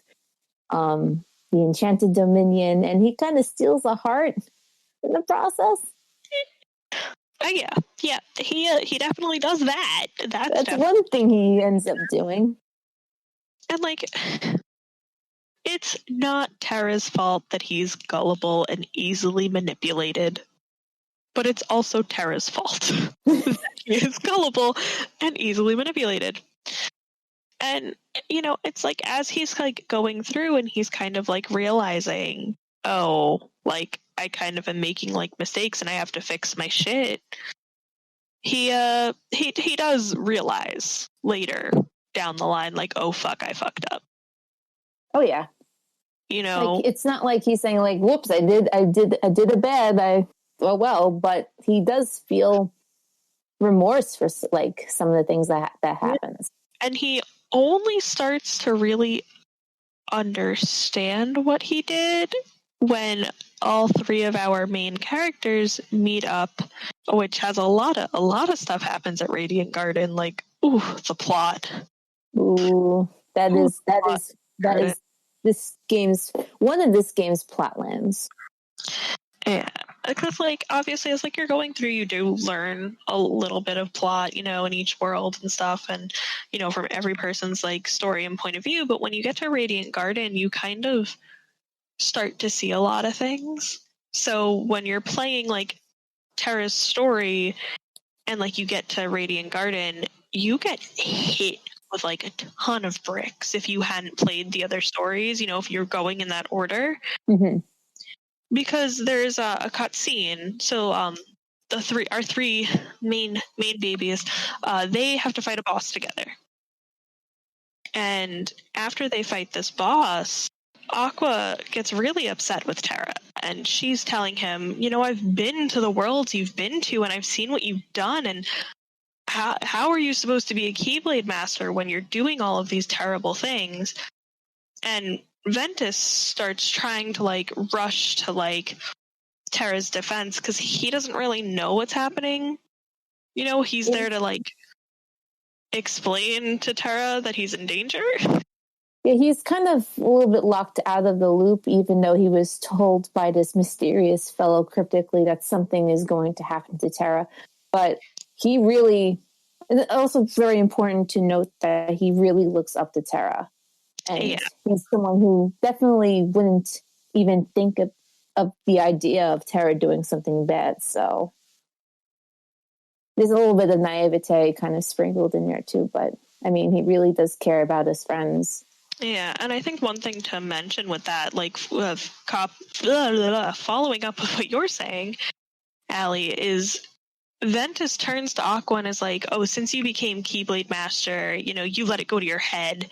the Enchanted Dominion, and he kind of steals a heart in the process. Yeah, he definitely does that. That's one thing he ends up doing. And like, it's not Terra's fault that he's gullible and easily manipulated, but it's also Terra's fault that he is gullible and easily manipulated. And, you know, it's like as he's like going through and he's kind of like realizing, oh, like I kind of am making like mistakes and I have to fix my shit. He does realize later down the line, like, oh fuck, I fucked up. Oh yeah. You know, like, it's not like he's saying like, whoops, I did a bad, but he does feel remorse for like some of the things that happens. And he only starts to really understand what he did when all three of our main characters meet up, which has a lot of stuff happens at Radiant Garden. Like, ooh, the plot. Ooh, that is one of this game's plotlands. Yeah, because like obviously as like you're going through, you do learn a little bit of plot, you know, in each world and stuff, and you know, from every person's like story and point of view. But when you get to Radiant Garden, you kind of start to see a lot of things. So when you're playing like Terra's story and like you get to Radiant Garden, you get hit with like a ton of bricks if you hadn't played the other stories, you know, if you're going in that order. Mm-hmm. Because there's a cut scene. So our three main babies, they have to fight a boss together. And after they fight this boss, Aqua gets really upset with Terra, and she's telling him, you know, I've been to the worlds you've been to, and I've seen what you've done, and how are you supposed to be a Keyblade master when you're doing all of these terrible things? And Ventus starts trying to like rush to like Terra's defense because he doesn't really know what's happening. You know, he's there to like explain to Terra that he's in danger. Yeah, he's kind of a little bit locked out of the loop, even though he was told by this mysterious fellow cryptically that something is going to happen to Terra. But he really, and also it's very important to note that he really looks up to Terra. And he's someone who definitely wouldn't even think of the idea of Terra doing something bad. So there's a little bit of naivete kind of sprinkled in there too. But I mean, he really does care about his friends. Yeah, and I think one thing to mention with that, like following up with what you're saying, Allie, is Ventus turns to Aqua and is like, oh, since you became Keyblade Master, you know, you let it go to your head.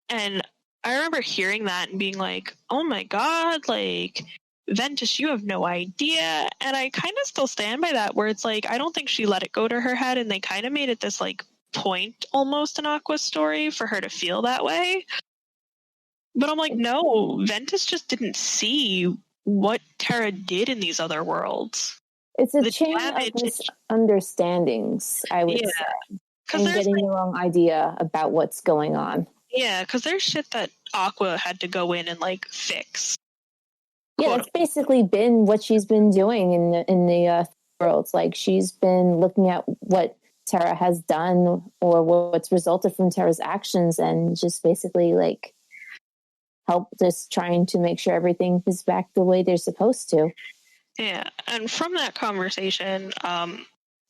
And I remember hearing that and being like, oh my god, like, Ventus, you have no idea. And I kind of still stand by that, where it's like, I don't think she let it go to her head, and they kind of made it this like point almost in Aqua's story for her to feel that way. But I'm like, no, Ventus just didn't see what Terra did in these other worlds. It's a The chain damage- of misunderstandings, I would say, because and there's getting the wrong idea about what's going on. because there's shit that Aqua had to go in and like fix. Yeah, Quote that's basically been what she's been doing in the worlds. Like, she's been looking at what Terra has done or what's resulted from Terra's actions, and just basically like help just trying to make sure everything is back the way they're supposed to. Yeah, and from that conversation,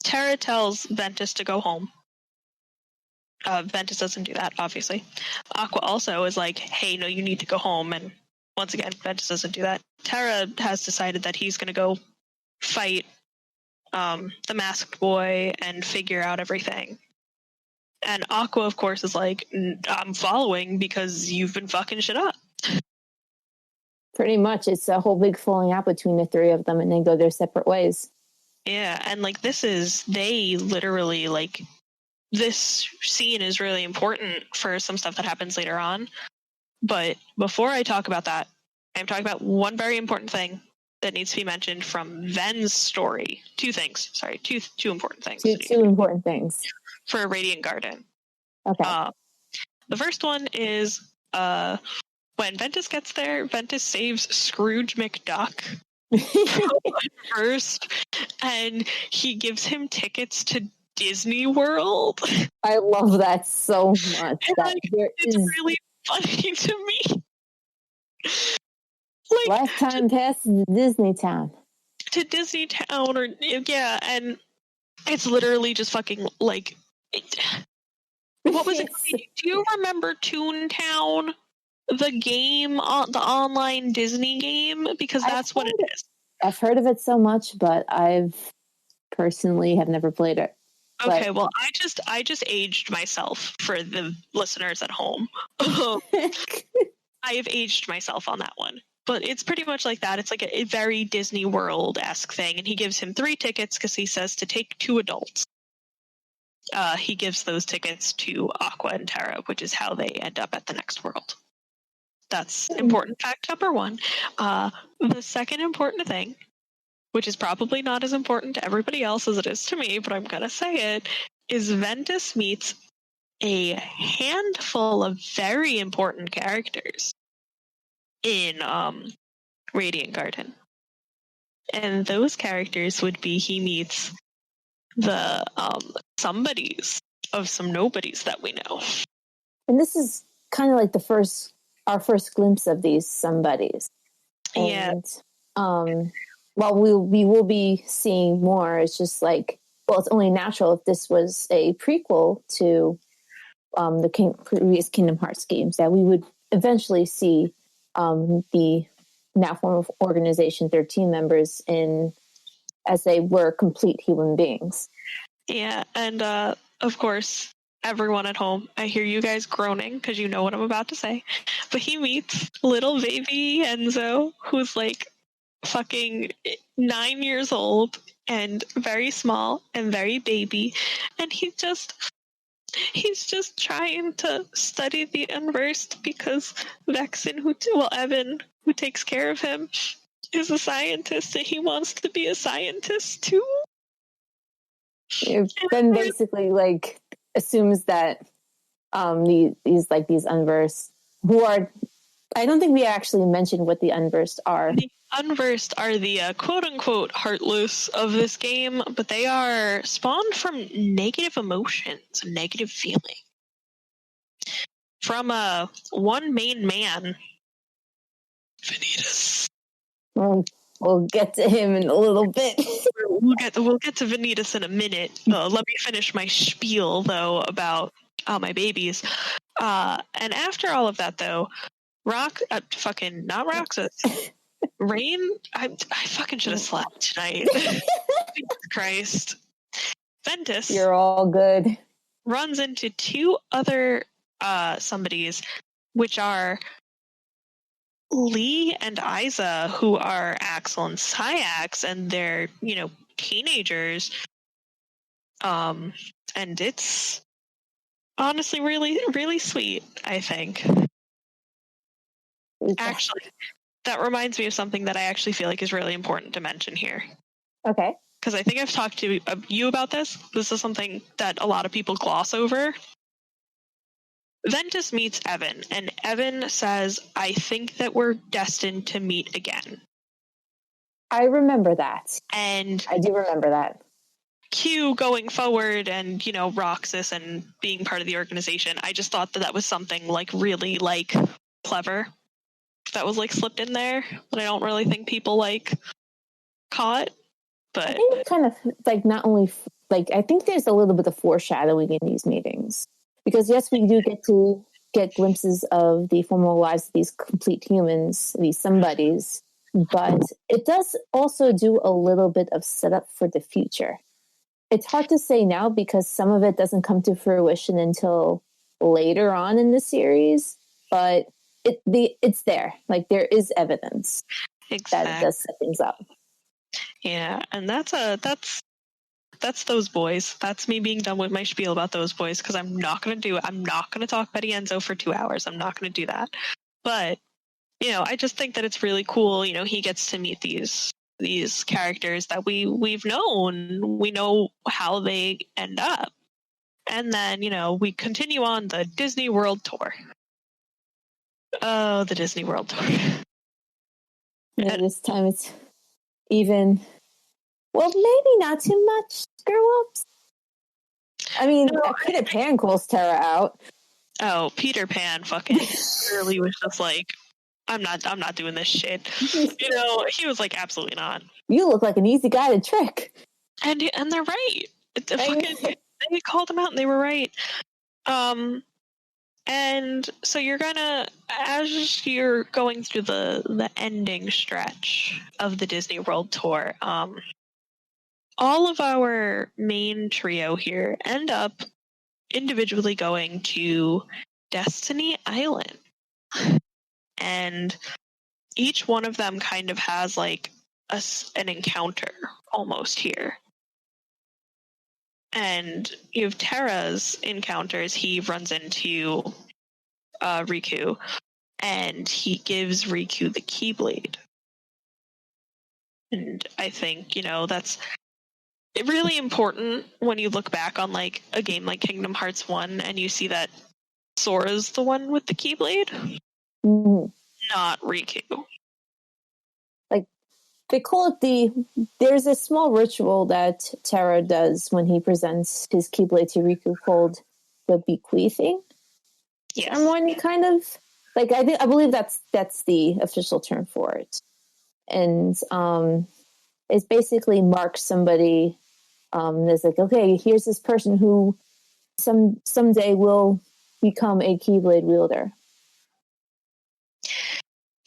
Terra tells Ventus to go home. Ventus doesn't do that, obviously. Aqua also is like, hey, no, you need to go home. And once again, Ventus doesn't do that. Terra has decided that he's going to go fight the masked boy and figure out everything. And Aqua, of course, is like, I'm following because you've been fucking shit up. Pretty much, it's a whole big falling out between the three of them, and they go their separate ways. Yeah, and like they literally like, this scene is really important for some stuff that happens later on. But before I talk about that, I'm talking about one very important thing that needs to be mentioned from Ven's story. Two important things. Two important things for Radiant Garden. Okay. The first one is when Ventus gets there, Ventus saves Scrooge McDuck first, and he gives him tickets to Disney World. I love that so much. It's really funny to me. Like, last time past Disney Town. To Disney Town, or yeah, and it's literally just fucking like. What was it? Do you remember Toontown, the game, the online Disney game? Because that's what it is. I've heard of it so much, but I've personally have never played it. Okay, well, I just aged myself for the listeners at home. I have aged myself on that one. But it's pretty much like that. It's like a very Disney World-esque thing, and he gives him 3 tickets because he says to take 2 adults. He gives those tickets to Aqua and Terra, which is how they end up at the next world. That's important fact number 1. The second important thing, which is probably not as important to everybody else as it is to me, but I'm going to say it, is Ventus meets a handful of very important characters in Radiant Garden. And those characters would be, he meets the somebodies of some nobodies that we know. And this is kind of like our first glimpse of these somebodies. And while we will be seeing more, it's just like, well, it's only natural if this was a prequel to the previous Kingdom Hearts games that we would eventually see the now form of Organization 13 members as they were complete human beings. Yeah, and of course, everyone at home, I hear you guys groaning because you know what I'm about to say. But he meets little baby Enzo, who's like fucking 9 years old and very small and very baby, and he's just trying to study the unversed because Evan, who takes care of him, is a scientist, and he wants to be a scientist too. Ben basically like assumes that these unversed, who are, I don't think we actually mentioned what the unversed are. The unversed are the quote-unquote heartless of this game, but they are spawned from negative emotions, negative feeling. From one main man, Vanitas. We'll get to him in a little bit. We'll get to Vanitas in a minute. Let me finish my spiel, though, about my babies. And after all of that, though, not Roxas. Rayne, I fucking should have slept tonight. Jesus Christ. Ventus. You're all good. Runs into 2 other somebodies, which are Lee and Isa, who are Axel and Syax, and they're, teenagers. And it's honestly really, really sweet, I think. Actually, that reminds me of something that I actually feel like is really important to mention here. Okay. Because I think I've talked to you about this. This is something that a lot of people gloss over. Ventus meets Evan, and Evan says, I think that we're destined to meet again. I remember that. And I do remember that. Q going forward and, Roxas and being part of the organization, I just thought that was something, really, clever that was, slipped in there that I don't really think people, caught. But I think kind of, not only, I think there's a little bit of foreshadowing in these meetings. Because, yes, we do get glimpses of the former lives of these complete humans, these somebodies, but it does also do a little bit of setup for the future. It's hard to say now because some of it doesn't come to fruition until later on in the series, but it's there. There is evidence that it does set things up. Yeah, and that's those boys. That's me being done with my spiel about those boys, because I'm not going to talk Betty Enzo for 2 hours. I'm not going to do that. But, I just think that it's really cool. He gets to meet these characters that we've known. We know how they end up. And then, we continue on the Disney World Tour. Oh, the Disney World Tour. Yeah, this time it's even... Well, maybe not too much screw-ups. I mean, Peter Pan calls Tara out. Oh, Peter Pan fucking really was just I'm not doing this shit. He was absolutely not. You look like an easy guy to trick. And they're right. They called him out and they were right. And so as you're going through the ending stretch of the Disney World Tour, all of our main trio here end up individually going to Destiny Island. And each one of them kind of has an encounter almost here. And you have Terra's encounters. He runs into Riku, and he gives Riku the Keyblade. And I think, that's really important when you look back on a game like Kingdom Hearts 1 and you see that Sora's the one with the Keyblade, not Riku. They call it there's a small ritual that Terra does when he presents his Keyblade to Riku called the bequeathing ceremony, kind of. I believe that's the official term for it. And it basically marks somebody. There's okay, here's this person who someday will become a Keyblade wielder.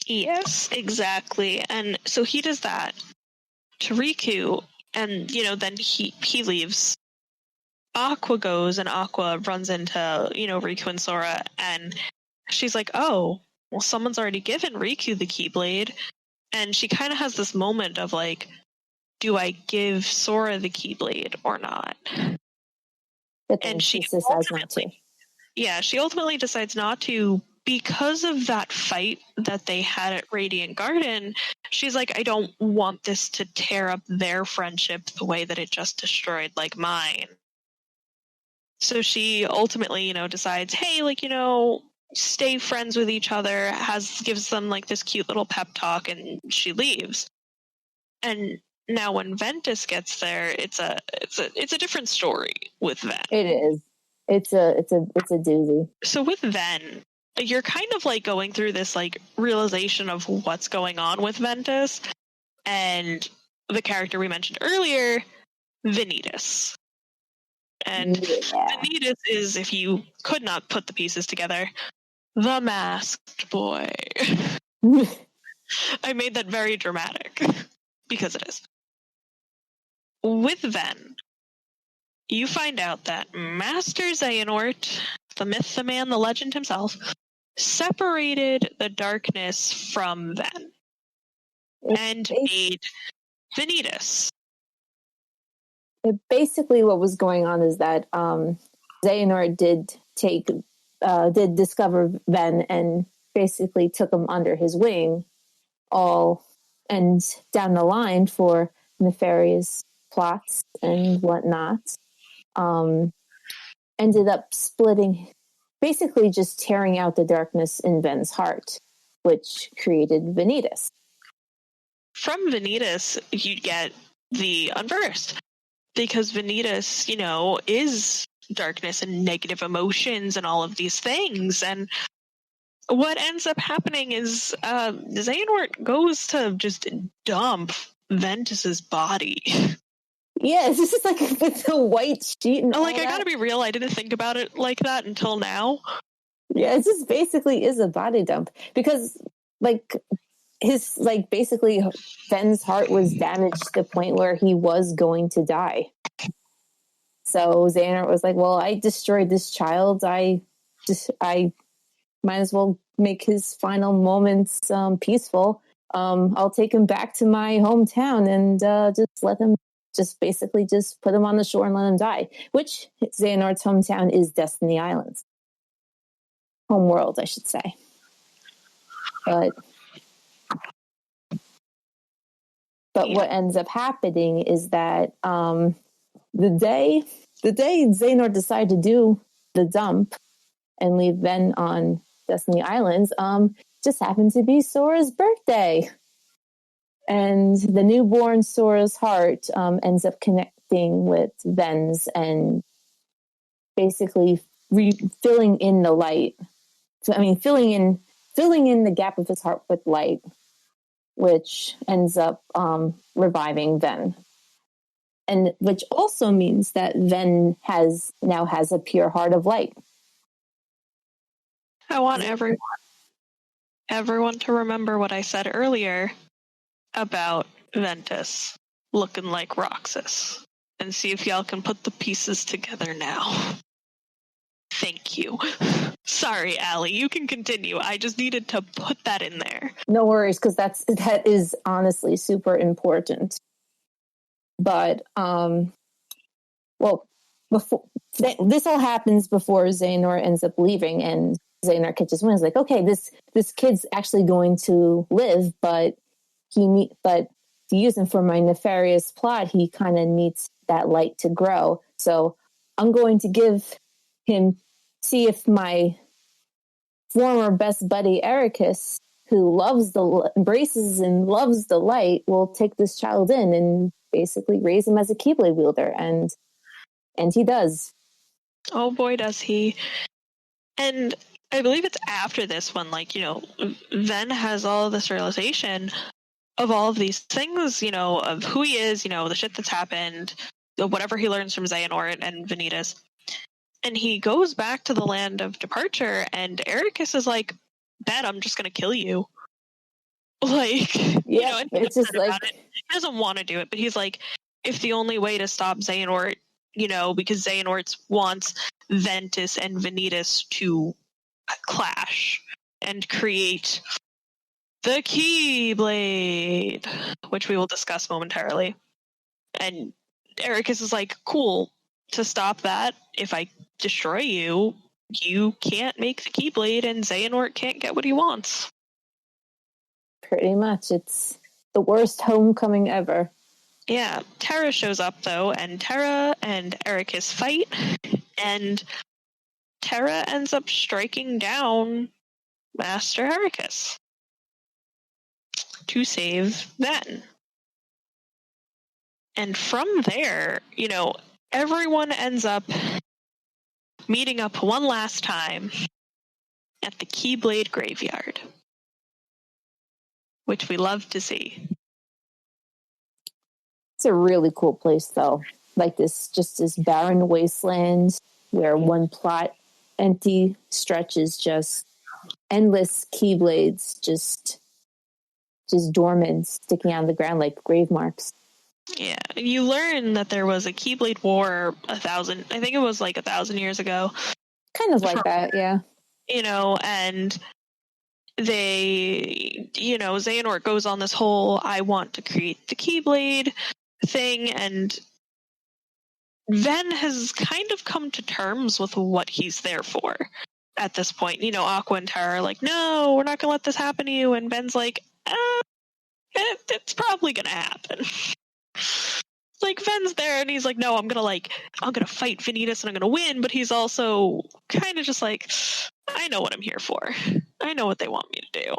Yes, exactly. And so he does that to Riku, and then he leaves. Aqua goes, and Aqua runs into Riku and Sora, and she's like, oh, well, someone's already given Riku the Keyblade. And she kind of has this moment of do I give Sora the Keyblade or not? And she decides not to. Yeah, she ultimately decides not to because of that fight that they had at Radiant Garden. She's like, I don't want this to tear up their friendship the way that it just destroyed mine. So she ultimately, decides, hey, stay friends with each other, gives them this cute little pep talk, and she leaves. And now when Ventus gets there, it's a different story with Ven. It is. It's a doozy. So with Ven, you're kind of going through this realization of what's going on with Ventus and the character we mentioned earlier, Vanitas. And Vanitas is, if you could not put the pieces together, the masked boy. I made that very dramatic because it is. With Ven, you find out that Master Xehanort, the myth, the man, the legend himself, separated the darkness from Ven and made Vanitas. Basically, what was going on is that Xehanort did discover Ven and basically took him under his wing, all and down the line for nefarious plots and whatnot. Ended up splitting, basically just tearing out the darkness in Ven's heart, which created Vanitas. From Vanitas, you get the Unversed, because Vanitas, is darkness and negative emotions and all of these things. And what ends up happening is Xehanort goes to just dump Ventus's body. Yeah, this is like with the white sheet and I gotta be real, I didn't think about it like that until now. Yeah, it just basically is a body dump because basically Ven's heart was damaged to the point where he was going to die. So Xehanort was like, well, I destroyed this child. I might as well make his final moments peaceful. I'll take him back to my hometown and just put him on the shore and let him die. Which Xehanort's hometown is Destiny Islands. Homeworld, I should say. But what ends up happening is that the day Xehanort decided to do the dump and leave Ven on Destiny Islands, just happened to be Sora's birthday. And the newborn Sora's heart ends up connecting with Ven's and basically filling in the light. Filling in the gap of his heart with light, which ends up reviving Ven. And which also means that Ven now has a pure heart of light. I want everyone to remember what I said earlier about Ventus looking like Roxas, and see if y'all can put the pieces together now. Thank you. Sorry, Allie, you can continue. I just needed to put that in there. No worries, because that is honestly super important. But this all happens before Xehanort ends up leaving, and Xehanort catches wind. Is like, okay, this kid's actually going to live, but to use him for my nefarious plot, he kind of needs that light to grow. So I'm going to give him, see if my former best buddy Ericus, who embraces and loves the light, will take this child in and basically raise him as a Keyblade wielder, and he does. Oh boy, does he! And I believe it's after this one, Ven has all of this realization of all of these things, of who he is, the shit that's happened, whatever he learns from Xehanort and Vanitas. And he goes back to the land of departure, and Ericus is like, "Bet I'm just gonna kill you." It's just like he doesn't want to do it, but he's like, if the only way to stop Xehanort, because Xehanort wants Ventus and Vanitas to clash and create the Keyblade, which we will discuss momentarily. And Ericus is like, cool, to stop that, if I destroy you, you can't make the Keyblade, and Xehanort can't get what he wants. Pretty much. It's the worst homecoming ever. Yeah. Terra shows up, though, and Terra and Ericus fight, and Terra ends up striking down Master Ericus to save Ven. And from there, everyone ends up meeting up one last time at the Keyblade Graveyard, which we love to see. It's a really cool place, though. Like this barren wasteland where one plot empty stretches, just endless Keyblades, just dormant, sticking out of the ground like grave marks. Yeah, you learn that there was a Keyblade War 1,000 years ago. Kind of like that, yeah. and they, Xehanort goes on this whole I want to create the Keyblade thing, and Ven has kind of come to terms with what he's there for at this point. Aqua and Tara are like, no, we're not going to let this happen to you. And Ven's like, it's probably going to happen. Like, Ven's there and he's like, no, I'm going to fight Vanitas and I'm going to win. But he's also kind of just like, I know what I'm here for. I know what they want me to do.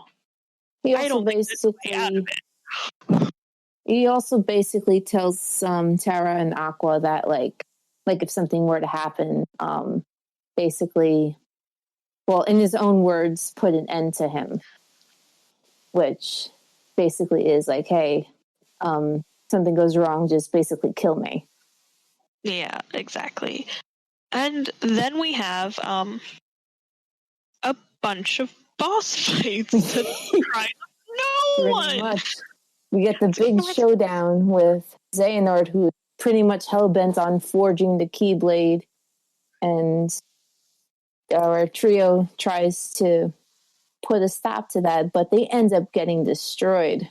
He also basically tells Tara and Aqua that like if something were to happen, basically, well, in his own words, put an end to him, which basically is like, hey, something goes wrong, just basically kill me. Yeah, exactly. And then we have a bunch of boss fights to try no one. Much. We get the big showdown with Xehanort, who pretty much hell-bent on forging the Keyblade, and our trio tries to put a stop to that, but they end up getting destroyed.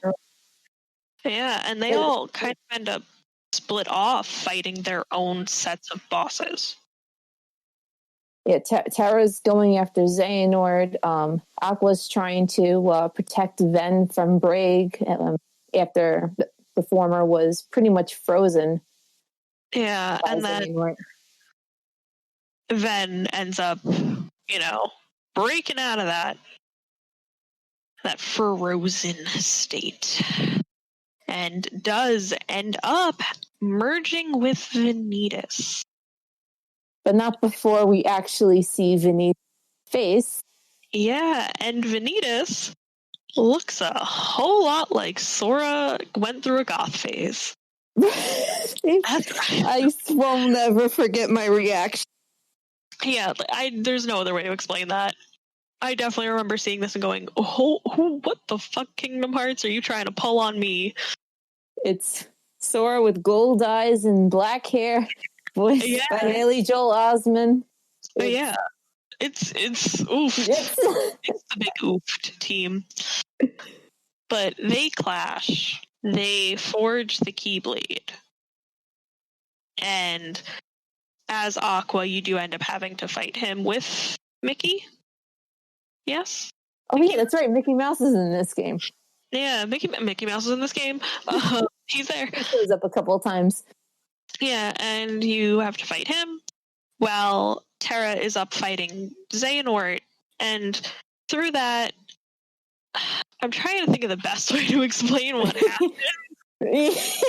Yeah, and they all kind of end up split off fighting their own sets of bosses. Yeah, Tara's going after Xehanort. Aqua's trying to protect Ven from Braig after the former was pretty much frozen. Yeah, and then Ven ends up, breaking out of that frozen state, and does end up merging with Vanitas. But not before we actually see Vanitas' face. Yeah, and Vanitas looks a whole lot like Sora went through a goth phase. I will never forget my reaction. Yeah, there's no other way to explain that. I definitely remember seeing this and going, oh, what the fuck, Kingdom Hearts? Are you trying to pull on me? It's Sora with gold eyes and black hair, voiced by Haley Joel Osment. Yeah, it's oof. It's the big oofed team. But they clash. They forge the Keyblade. And as Aqua, you do end up having to fight him with Mickey. Yes? Oh, yeah, that's right. Mickey Mouse is in this game. Yeah, Mickey Mouse is in this game. He's there. He shows up a couple of times. Yeah, and you have to fight him while Terra is up fighting Xehanort. And through that, I'm trying to think of the best way to explain what happened. This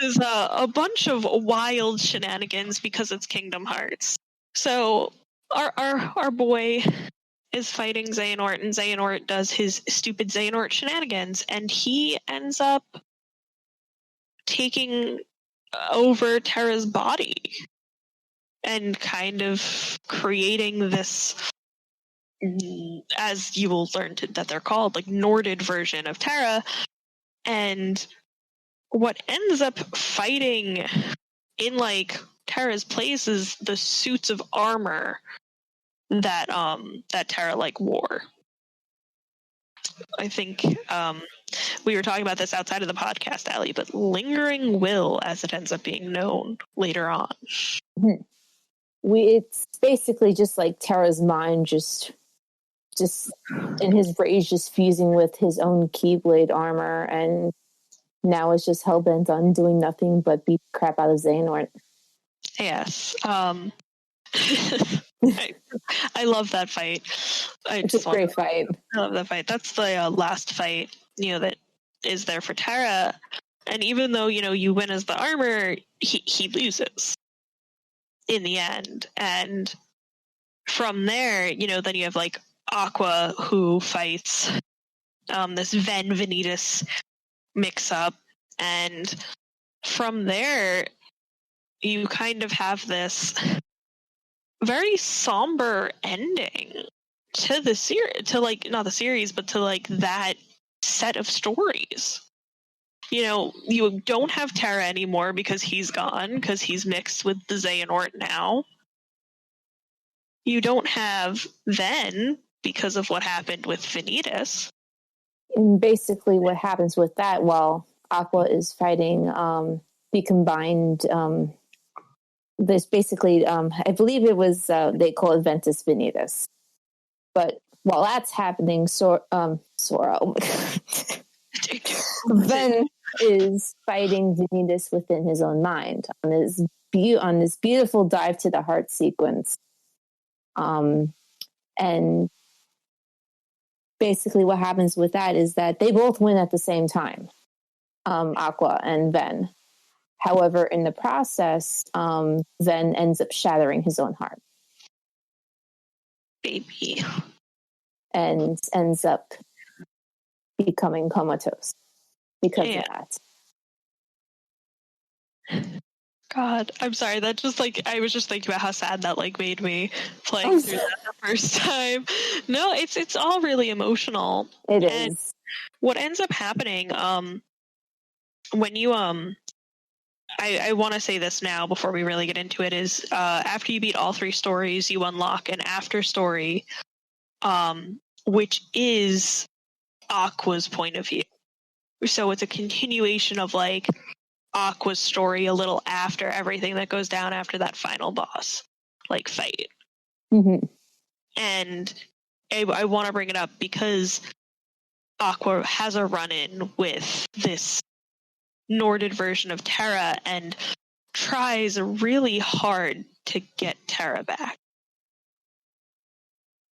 is a bunch of wild shenanigans because it's Kingdom Hearts. So our boy is fighting Xehanort, and Xehanort does his stupid Xehanort shenanigans, and he ends up taking over Terra's body and kind of creating this, as you will learn that they're called, like Norded version of Terra. And what ends up fighting in like Terra's place is the suits of armor that Terra like wore. I think we were talking about this outside of the podcast, Allie, but Lingering Will, as it ends up being known later on. It's basically just like Terra's mind just in his rage just fusing with his own Keyblade armor, and now it's just hellbent on doing nothing but beat the crap out of Xehanort. Yes. I love that fight. It's a great fight. I love that fight. That's the last fight, that is there for Terra. And even though, you win as the armor, he loses in the end. And from there, then you have like Aqua, who fights this Ven Vanitas mix up. And from there, you kind of have this very somber ending to the series, to like not the series, but to like that set of stories. You don't have Terra anymore because he's gone, because he's mixed with the Xehanort now. You don't have Ven because of what happened with Vanitas. And basically what happens with that while Aqua is fighting the combined this basically I believe it was they call it Ventus Vanitas. But while that's happening, Sora Ven is fighting Vanitas within his own mind on this beautiful dive to the heart sequence. And basically what happens with that is that they both win at the same time, Aqua and Ven. However, in the process, Ven ends up shattering his own heart. Baby. And ends up becoming comatose because of that. God, I'm sorry. That just like I was just thinking about how sad that like made me playing through that the first time. No, it's all really emotional. It and is. What ends up happening, when you I want to say this now before we really get into it is after you beat all 3 stories, you unlock an after story, which is Aqua's point of view. So it's a continuation of like Aqua's story a little after everything that goes down after that final boss like fight. Mm-hmm. And I want to bring it up because Aqua has a run-in with this Norded version of Terra and tries really hard to get Terra back.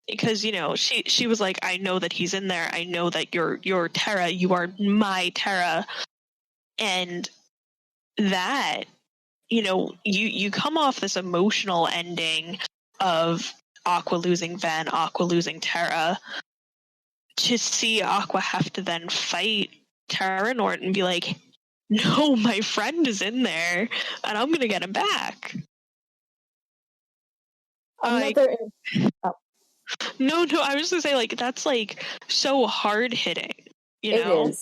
Because, you know, she was like, I know that he's in there. I know that you're Terra. You are my Terra. And that, you know, you come off this emotional ending of Aqua losing Ven, Aqua losing Terra, to see Aqua have to then fight Terra Nord and be like, no, my friend is in there and I'm going to get him back. Another... No, I was going to say, like, that's, like, so hard-hitting, you know?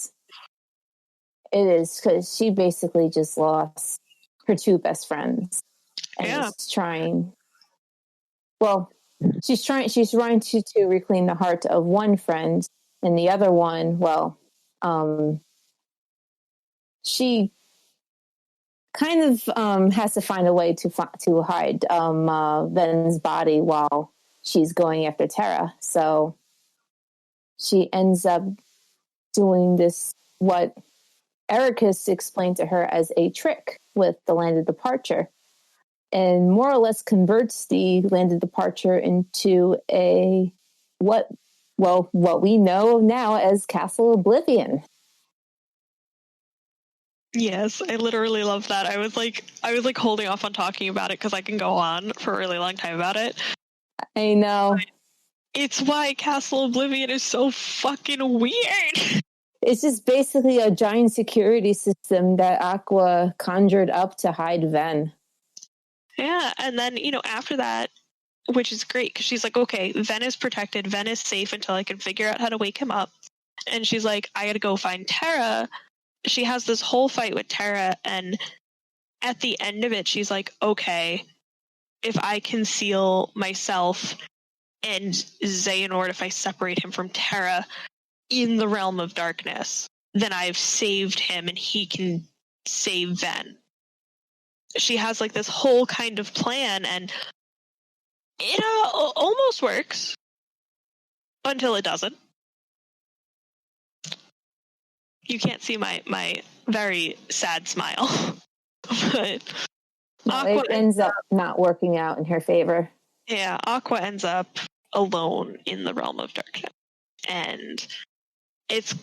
It is, because she basically just lost her 2 best friends. And is trying... Well, she's trying to reclaim the heart of one friend, and the other one, well, she kind of has to find a way to hide Ven's body while she's going after Terra. So she ends up doing this, what Ericus explained to her as a trick with the Land of Departure, and more or less converts the Land of Departure into what we know now as Castle Oblivion. Yes, I literally love that. I was like holding off on talking about it because I can go on for a really long time about it. I know. It's why Castle Oblivion is so fucking weird. It's just basically a giant security system that Aqua conjured up to hide Ven. Yeah, and then, you know, after that, which is great, because she's like, okay, Ven is protected, Ven is safe until I can figure out how to wake him up. And she's like, I gotta go find Terra. She has this whole fight with Terra, and at the end of it, she's like, okay, if I conceal myself and Xehanort, if I separate him from Terra in the realm of darkness, then I've saved him and he can save Ven. She has like this whole kind of plan, and it almost works until it doesn't. You can't see my very sad smile, but Aqua ends up not working out in her favor. Yeah, Aqua ends up alone in the realm of darkness, and it's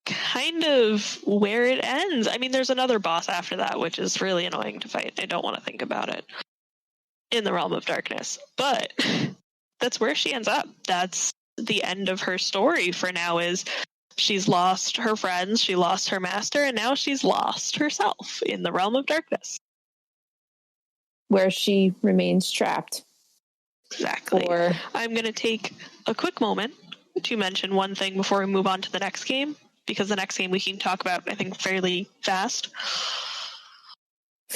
kind of where it ends. I mean, there's another boss after that, which is really annoying to fight. I don't want to think about it in the realm of darkness, but that's where she ends up. That's the end of her story for now. Is she's lost her friends, she lost her master, and now she's lost herself in the realm of darkness, where she remains trapped. Exactly. I'm going to take a quick moment to mention one thing before we move on to the next game, because the next game we can talk about, I think, fairly fast.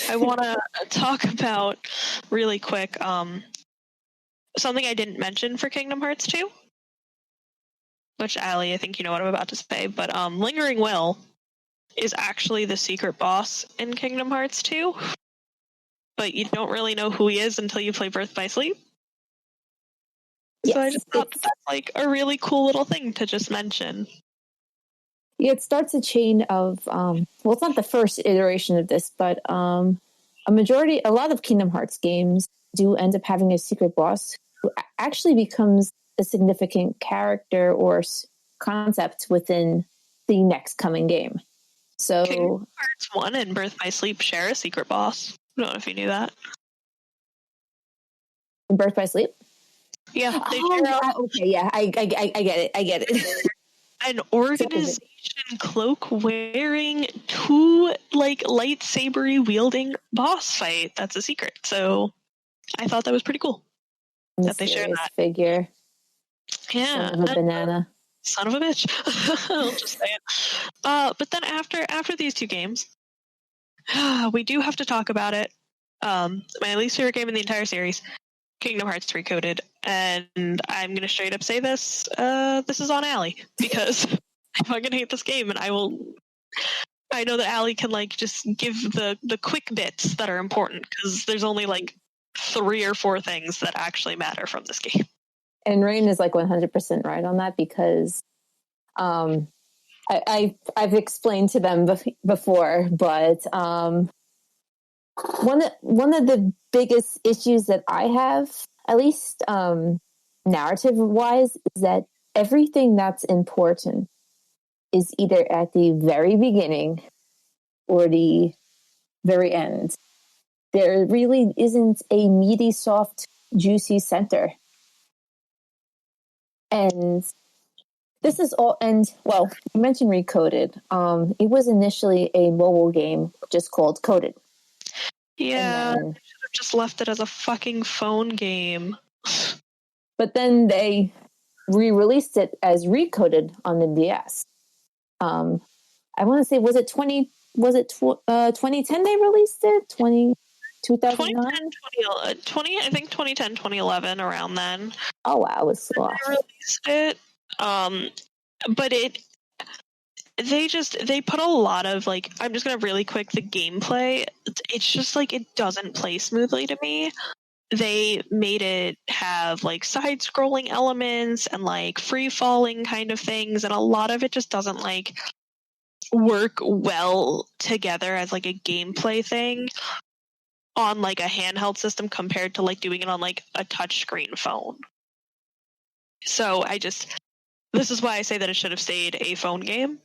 I want to talk about really quick something I didn't mention for Kingdom Hearts 2, which Allie, I think you know what I'm about to say, but Lingering Will is actually the secret boss in Kingdom Hearts 2, but you don't really know who he is until you play Birth by Sleep. So I just thought that's like a really cool little thing to just mention. Yeah, it starts a chain of, well, it's not the first iteration of this, but a lot of Kingdom Hearts games do end up having a secret boss who actually becomes a significant character or concept within the next coming game. So Kingdom Hearts 1 and Birth by Sleep share a secret boss. I don't know if you knew that. Birth by Sleep? Yeah. Okay, yeah, I get it. An organization cloak wearing 2 like lightsabery wielding boss fight. That's a secret. So I thought that was pretty cool. That they shared that figure. Yeah. Son of a banana. Son of a bitch. I'll just say it. But then after these 2 games, we do have to talk about it. My least favorite game in the entire series, Kingdom Hearts Recoded, and I'm gonna straight up say this. This is on Allie because I fucking hate this game, and I know that Allie can like just give the quick bits that are important because there's only like 3 or 4 things that actually matter from this game. And Rayne is like 100% right on that because I've explained to them before, but one of the biggest issues that I have, at least narrative wise, is that everything that's important is either at the very beginning or the very end. There really isn't a meaty, soft, juicy center. And this is all, and well, you mentioned Recoded. It was initially a mobile game just called Coded. Yeah, they should have just left it as a fucking phone game. But then they re-released it as Recoded on the DS. I want to say, was it 2010 they released it? 2009? 20, I think 2010, 2011, around then. Oh, wow, it was slow. They released it. But they put a lot of like, I'm just gonna really quick, the gameplay, it's just like it doesn't play smoothly to me. They made it have like side scrolling elements and like free falling kind of things, and a lot of it just doesn't like work well together as like a gameplay thing on like a handheld system compared to like doing it on like a touchscreen phone. So this is why I say that it should have stayed a phone game.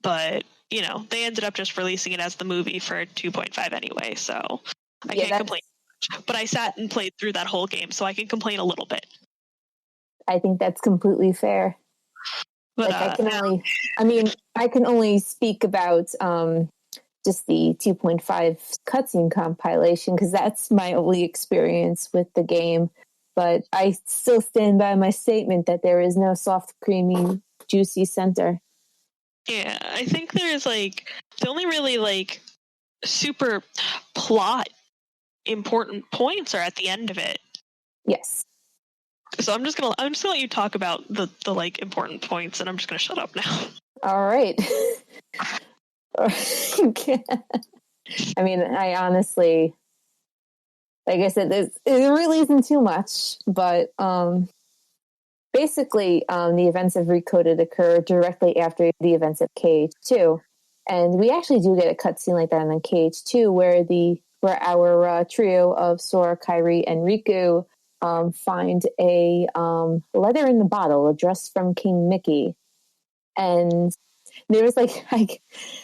But, you know, they ended up just releasing it as the movie for 2.5 anyway, so I can't complain much. But I sat and played through that whole game, so I can complain a little bit. I think that's completely fair. But like I can only speak about just the 2.5 cutscene compilation because that's my only experience with the game. But I still stand by my statement that there is no soft, creamy, juicy center. Yeah, I think there's like the only really like super plot important points are at the end of it. Yes. So I'm just gonna let you talk about the like important points, and I'm just gonna shut up now. All right. I mean, I honestly, like I said, it really isn't too much, but basically, the events of Recoded occur directly after the events of KH2, and we actually do get a cutscene like that in KH2, where our trio of Sora, Kairi, and Riku find a letter in the bottle addressed from King Mickey, and there was like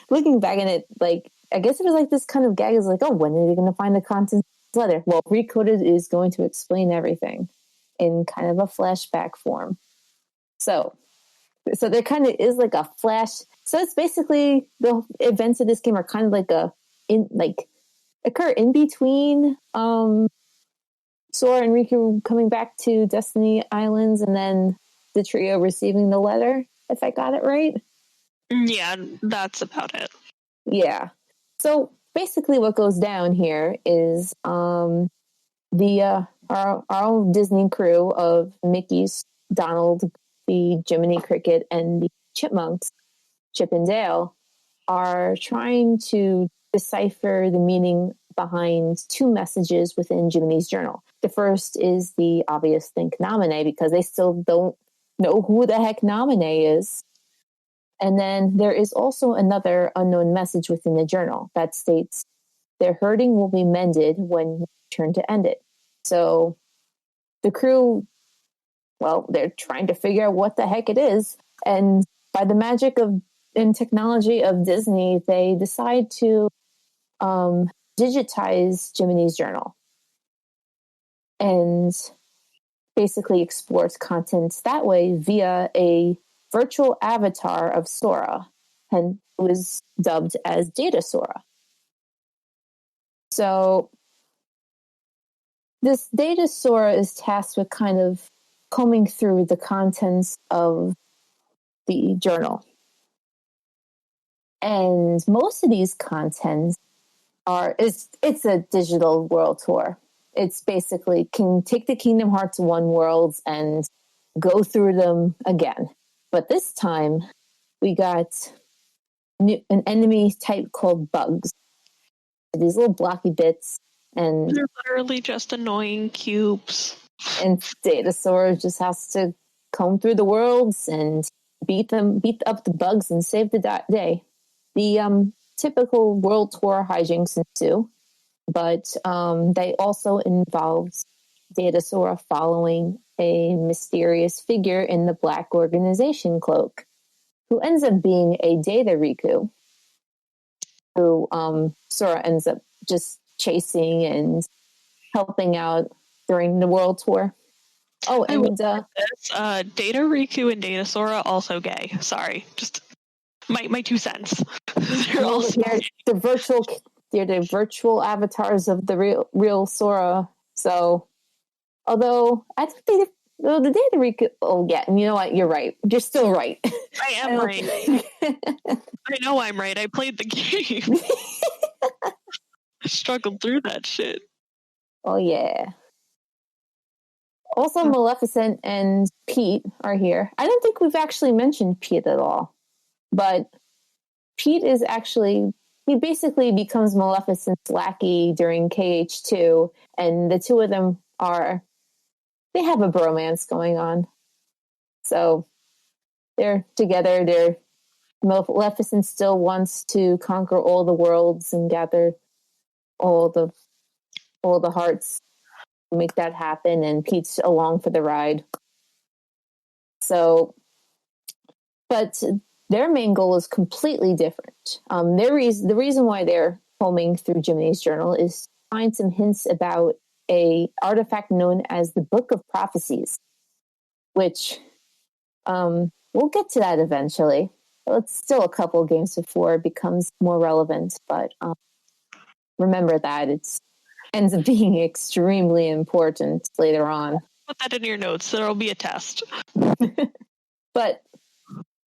looking back at it, like I guess it was like this kind of gag is like, oh, when are they going to find the contents of this letter? Well, Recoded is going to explain everything in kind of a flashback form. So there kind of is like a flash. So it's basically the events of this game are kind of like occur in between Sora and Riku coming back to Destiny Islands, and then the trio receiving the letter. If I got it right. Yeah, that's about it. Yeah. So basically, what goes down here is our own Disney crew of Mickey's, Donald, the Jiminy Cricket and the chipmunks, Chip and Dale, are trying to decipher the meaning behind two messages within Jiminy's journal. The first is the obvious Think Nominee, because they still don't know who the heck Nominee is. And then there is also another unknown message within the journal that states, their hurting will be mended when you turn to end it. So the crew, well, they're trying to figure out what the heck it is. And by the magic of and technology of Disney, they decide to digitize Jiminy's journal and basically explores contents that way via a virtual avatar of Sora, and who is dubbed as Data Sora. So this Data Sora is tasked with kind of combing through the contents of the journal. And most of these contents it's a digital world tour. It's basically can take the Kingdom Hearts 1 worlds and go through them again. But this time we got an enemy type called bugs. These little blocky bits, and they're literally just annoying cubes. And Datasaur just has to comb through the worlds and beat up the bugs and save the day. The typical world tour hijinks ensue, but they also involved Datasaur following a mysterious figure in the black organization cloak, who ends up being a Data Riku, who Sora ends up just chasing and helping out during the world tour. Oh, and Data Riku and Data Sora also gay. Sorry, just my 2 cents. They're the virtual avatars of the real Sora. So, although I think the Data Riku. Oh yeah, and you know what? You're right. You're still right. I am right. I know I'm right. I played the game. I struggled through that shit. Oh yeah. Also, Maleficent and Pete are here. I don't think we've actually mentioned Pete at all. But Pete is actually, he basically becomes Maleficent's lackey during KH2. And the two of them they have a bromance going on. So they're together. Maleficent still wants to conquer all the worlds and gather all the hearts. Make that happen, and Pete's along for the ride. So, but their main goal is completely different. The reason why they're combing through Jiminy's journal is to find some hints about a artifact known as the Book of Prophecies, which we'll get to that eventually. Well, it's still a couple of games before it becomes more relevant, but remember that it's ends up being extremely important later on. Put that in your notes. There'll be a test. But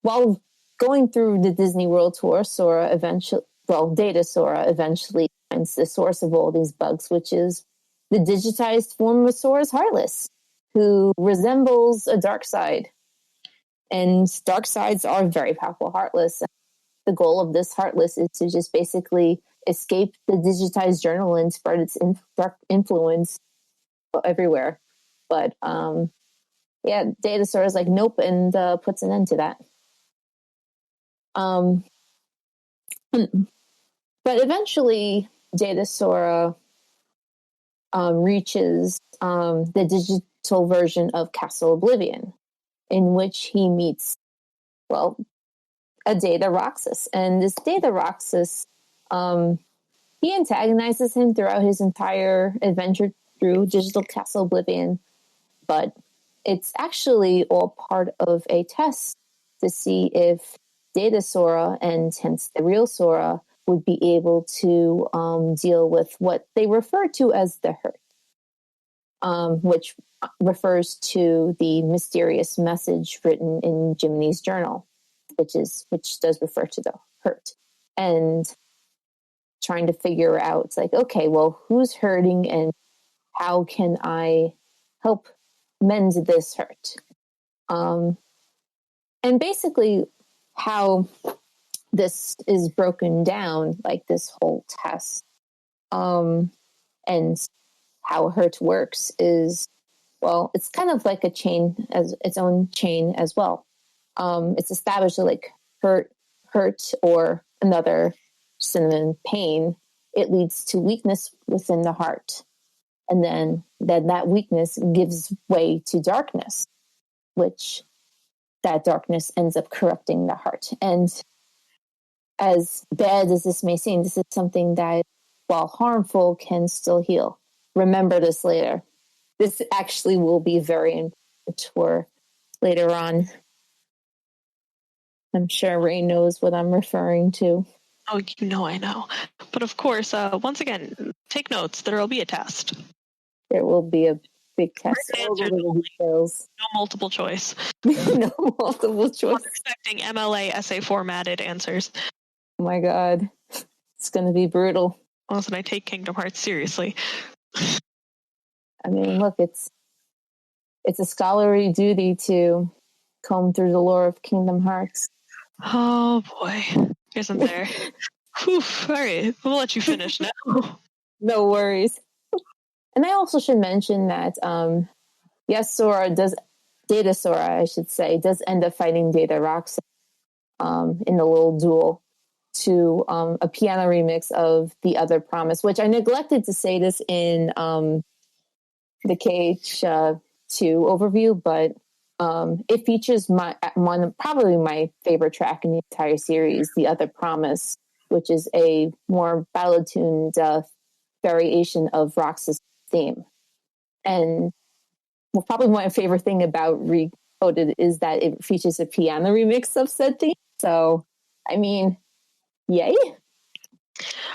while going through the Disney World Tour, Data Sora eventually finds the source of all these bugs, which is the digitized form of Sora's Heartless, who resembles a dark side. And dark sides are very powerful. Heartless. The goal of this Heartless is to just basically escape the digitized journal and spread its dark influence everywhere. But Datasaur is like, nope, and puts an end to that. But eventually Datasaur reaches the digital version of Castle Oblivion, in which he meets, a Data Roxas. And this Data Roxas, he antagonizes him throughout his entire adventure through Digital Castle Oblivion, but it's actually all part of a test to see if Data Sora, and hence the real Sora, would be able to deal with what they refer to as the hurt, which refers to the mysterious message written in Jiminy's journal, which does refer to the hurt. And trying to figure out, like, okay, well, who's hurting and how can I help mend this hurt? And basically how this is broken down, like this whole test, and how hurt works is, well, it's kind of like a chain, as its own chain as well. It's established that like hurt, or another synonym, pain, it leads to weakness within the heart. And then that weakness gives way to darkness, which that darkness ends up corrupting the heart. And as bad as this may seem, this is something that, while harmful, can still heal. Remember this later. This actually will be very important for later on. I'm sure Rayne knows what I'm referring to. Oh, you know I know. But of course, once again, take notes. There will be a test. There will be a big test. First All the answer little only. details. No multiple choice. No multiple choice. I'm expecting MLA essay formatted answers. Oh my god. It's going to be brutal. Listen, I take Kingdom Hearts seriously. I mean, look, it's a scholarly duty to comb through the lore of Kingdom Hearts. Oh boy. Isn't there? Whew. All right. We'll let you finish now. No worries. And I also should mention that, yes, Data Sora, I should say, does end up fighting Data Roxanne in the little duel to a piano remix of The Other Promise, which I neglected to say this in the KH2 overview, but it features probably my favorite track in the entire series, The Other Promise, which is a more battle-tuned variation of Rox's theme. And probably my favorite thing about Recoded is that it features a piano remix of said theme. So, I mean, yay.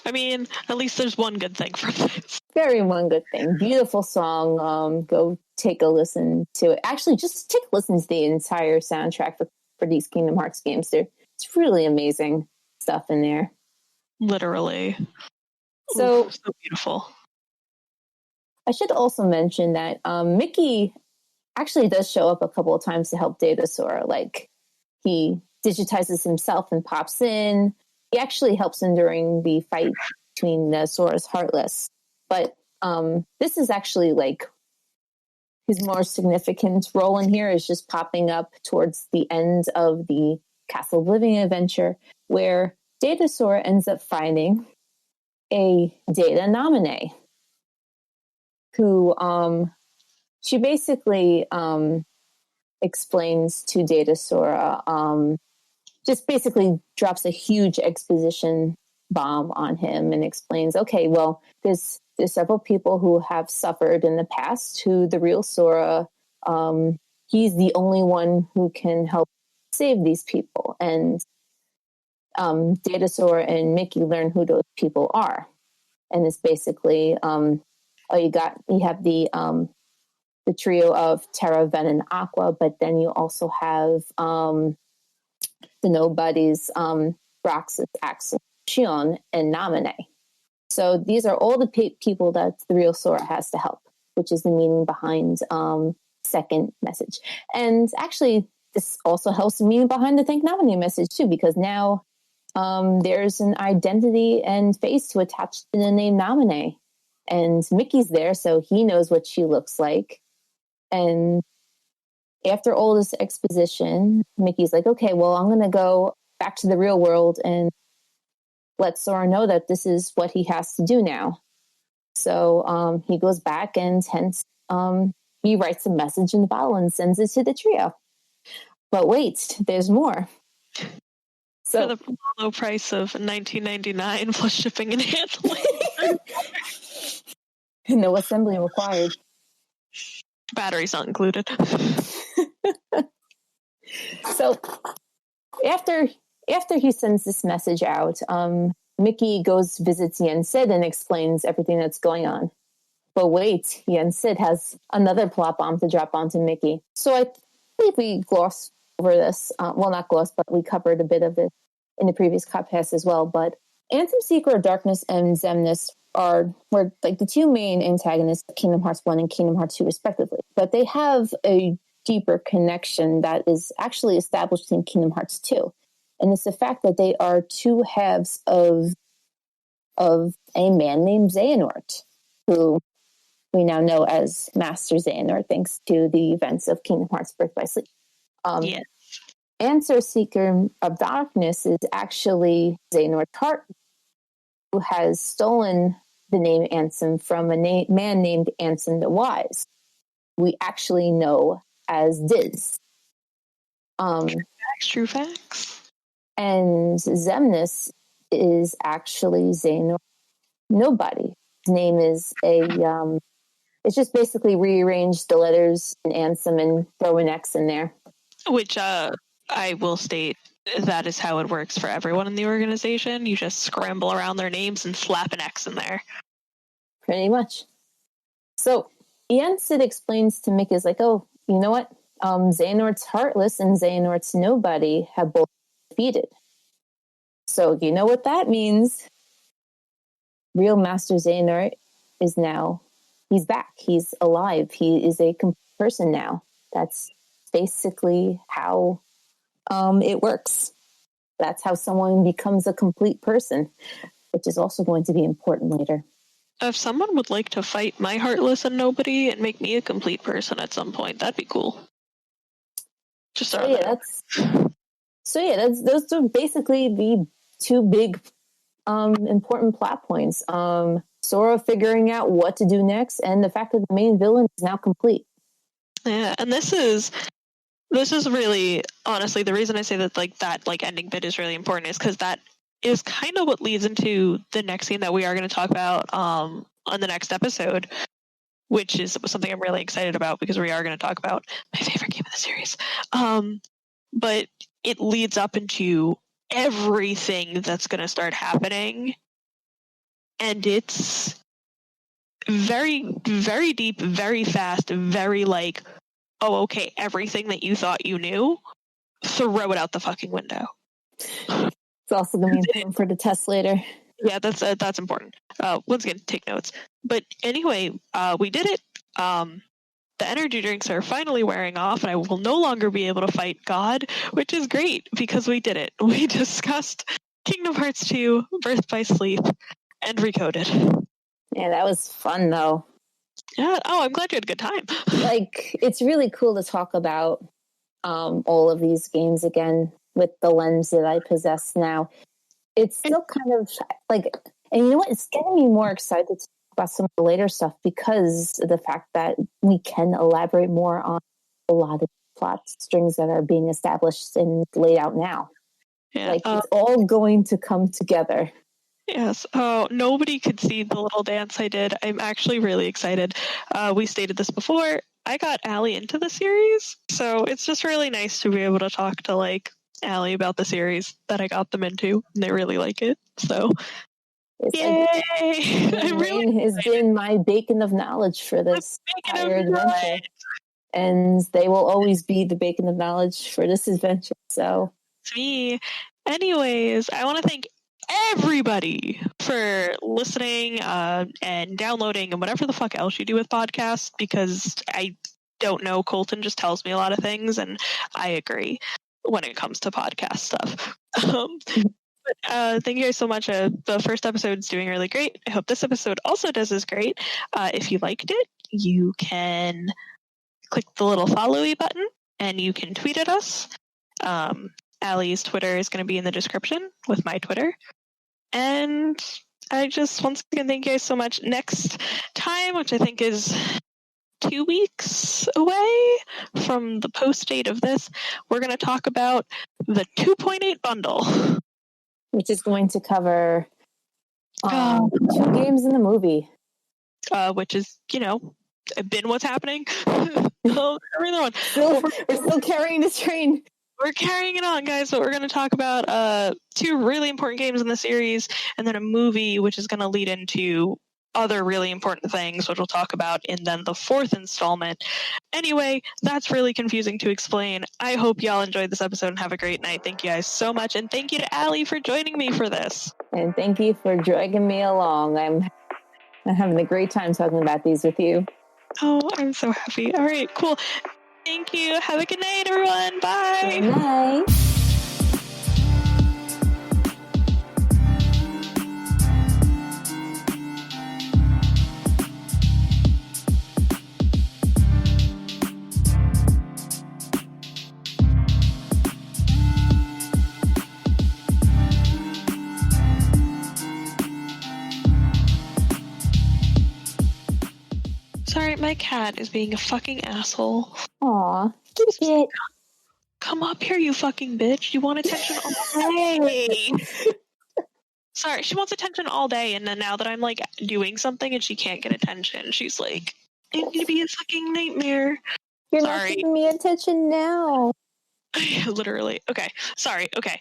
I mean, at least there's one good thing from this. Very one good thing. Beautiful song. Go take a listen to it. Actually, just take a listen to the entire soundtrack for these Kingdom Hearts games. It's really amazing stuff in there. Literally. So beautiful. I should also mention that Mickey actually does show up a couple of times to help Data Sora. Like, he digitizes himself and pops in. He actually helps him during the fight between the Sora's Heartless. But this is actually like his more significant role in here is just popping up towards the end of the Castle of Living adventure, where Data Sora ends up finding a Data nominee who she basically explains to Data Sora, just basically drops a huge exposition bomb on him and explains, okay, well, there's several people who have suffered in the past who the real Sora, he's the only one who can help save these people. And Data Sora and Mickey learn who those people are. And it's basically, you have the trio of Terra, Ven, and Aqua, but then you also have the nobodies, Roxas, Axel, Shion, and Naminé. So these are all the people that the real Sora has to help, which is the meaning behind second message. And actually, this also helps the meaning behind the Thank Naminé message too, because now there's an identity and face to attach to the name Naminé. And Mickey's there, so he knows what she looks like. And after all this exposition, Mickey's like, okay, well, I'm going to go back to the real world and let Sora know that this is what he has to do now. So he goes back and hence he writes a message in the bottle and sends it to the trio. But wait, there's more. So, for the low price of $19.99 plus shipping and handling. No assembly required. Batteries not included. So after he sends this message out, Mickey visits Yen Sid and explains everything that's going on. But wait, Yen Sid has another plot bomb to drop onto Mickey. So I believe we glossed over this. Well, not glossed, but we covered a bit of it in the previous podcast as well. But Anthem Seeker, Darkness, and Xemnas were like the two main antagonists of Kingdom Hearts 1 and Kingdom Hearts 2 respectively. But they have a deeper connection that is actually established in Kingdom Hearts 2. And it's the fact that they are two halves of a man named Xehanort, who we now know as Master Xehanort, thanks to the events of Kingdom Hearts Birth by Sleep. Yes. Answer Seeker of Darkness is actually Xehanort's heart, who has stolen the name Ansem from a man named Ansem the Wise. We actually know as Diz. True facts. And Xemnas is actually Xehanort Nobody. His name is it's just basically rearrange the letters in Ansem and throw an X in there. Which I will state that is how it works for everyone in the organization. You just scramble around their names and slap an X in there. Pretty much. So Sid explains to Mick is like, oh, you know what? Xehanort's Heartless and Xehanort's Nobody have both defeated. So you know what that means? Real Master Xehanort is now, he's back. He's alive. He is a complete person now. That's basically how it works. That's how someone becomes a complete person, which is also going to be important later. If someone would like to fight my Heartless and Nobody and make me a complete person at some point, that'd be cool. Just So that's those are basically the two big important plot points. Sora figuring out what to do next, and the fact that the main villain is now complete. Yeah, and this is really, honestly, the reason I say that that ending bit is really important is because that is kind of what leads into the next scene that we are going to talk about on the next episode, which is something I'm really excited about because we are going to talk about my favorite game of the series. But it leads up into everything that's going to start happening, and it's very, very deep, very fast, very like, oh, okay, everything that you thought you knew, throw it out the fucking window. It's also going to be important for the test later. Yeah, that's important. Once again, take notes. But anyway, we did it. The energy drinks are finally wearing off, and I will no longer be able to fight God, which is great because we did it. We discussed Kingdom Hearts 2, Birth by Sleep, and Recoded. Yeah, that was fun, though. Yeah. Oh, I'm glad you had a good time. Like, it's really cool to talk about all of these games again with the lens that I possess now. It's still kind of like, and you know what? It's getting me more excited to talk about some of the later stuff because of the fact that we can elaborate more on a lot of plot strings that are being established and laid out now. Yeah, like, it's all going to come together. Yes. Oh, nobody could see the little dance I did. I'm actually really excited. We stated this before. I got Allie into the series, so it's just really nice to be able to talk to like Allie about the series that I got them into, and they really like it. So, it's yay! Like, Rayne has been my beacon of knowledge for this entire adventure, and they will always be the beacon of knowledge for this adventure. So, it's me. Anyways, I want to thank everybody for listening and downloading and whatever the fuck else you do with podcasts, because I don't know, Colton just tells me a lot of things and I agree when it comes to podcast stuff. Thank you guys so much. The first episode is doing really great. I hope this episode also does as great. If you liked it, you can click the little follow-y button and you can tweet at us. Allie's Twitter is going to be in the description with my Twitter. And I just, once again, thank you guys so much. Next time, which I think is 2 weeks away from the post date of this, we're going to talk about the 2.8 bundle. Which is going to cover 2 games in the movie. Which is, been what's happening. We're still carrying this train. We're carrying it on, guys. So we're going to talk about 2 really important games in the series, and then a movie, which is going to lead into other really important things, which we'll talk about in then the 4th installment. Anyway, that's really confusing to explain. I hope y'all enjoyed this episode and have a great night. Thank you guys so much, and thank you to Allie for joining me for this. And thank you for dragging me along. I'm having a great time talking about these with you. Oh, I'm so happy. All right, cool. Thank you. Have a good night, everyone. Bye. Good night. Sorry, my cat is being a fucking asshole. Aw, keep it. Come up here, you fucking bitch. You want attention all day. Sorry, she wants attention all day, and then now that I'm, like, doing something and she can't get attention, she's like, I need to be a fucking nightmare. You're Sorry. not giving me attention now. Literally. Okay. Sorry. Okay.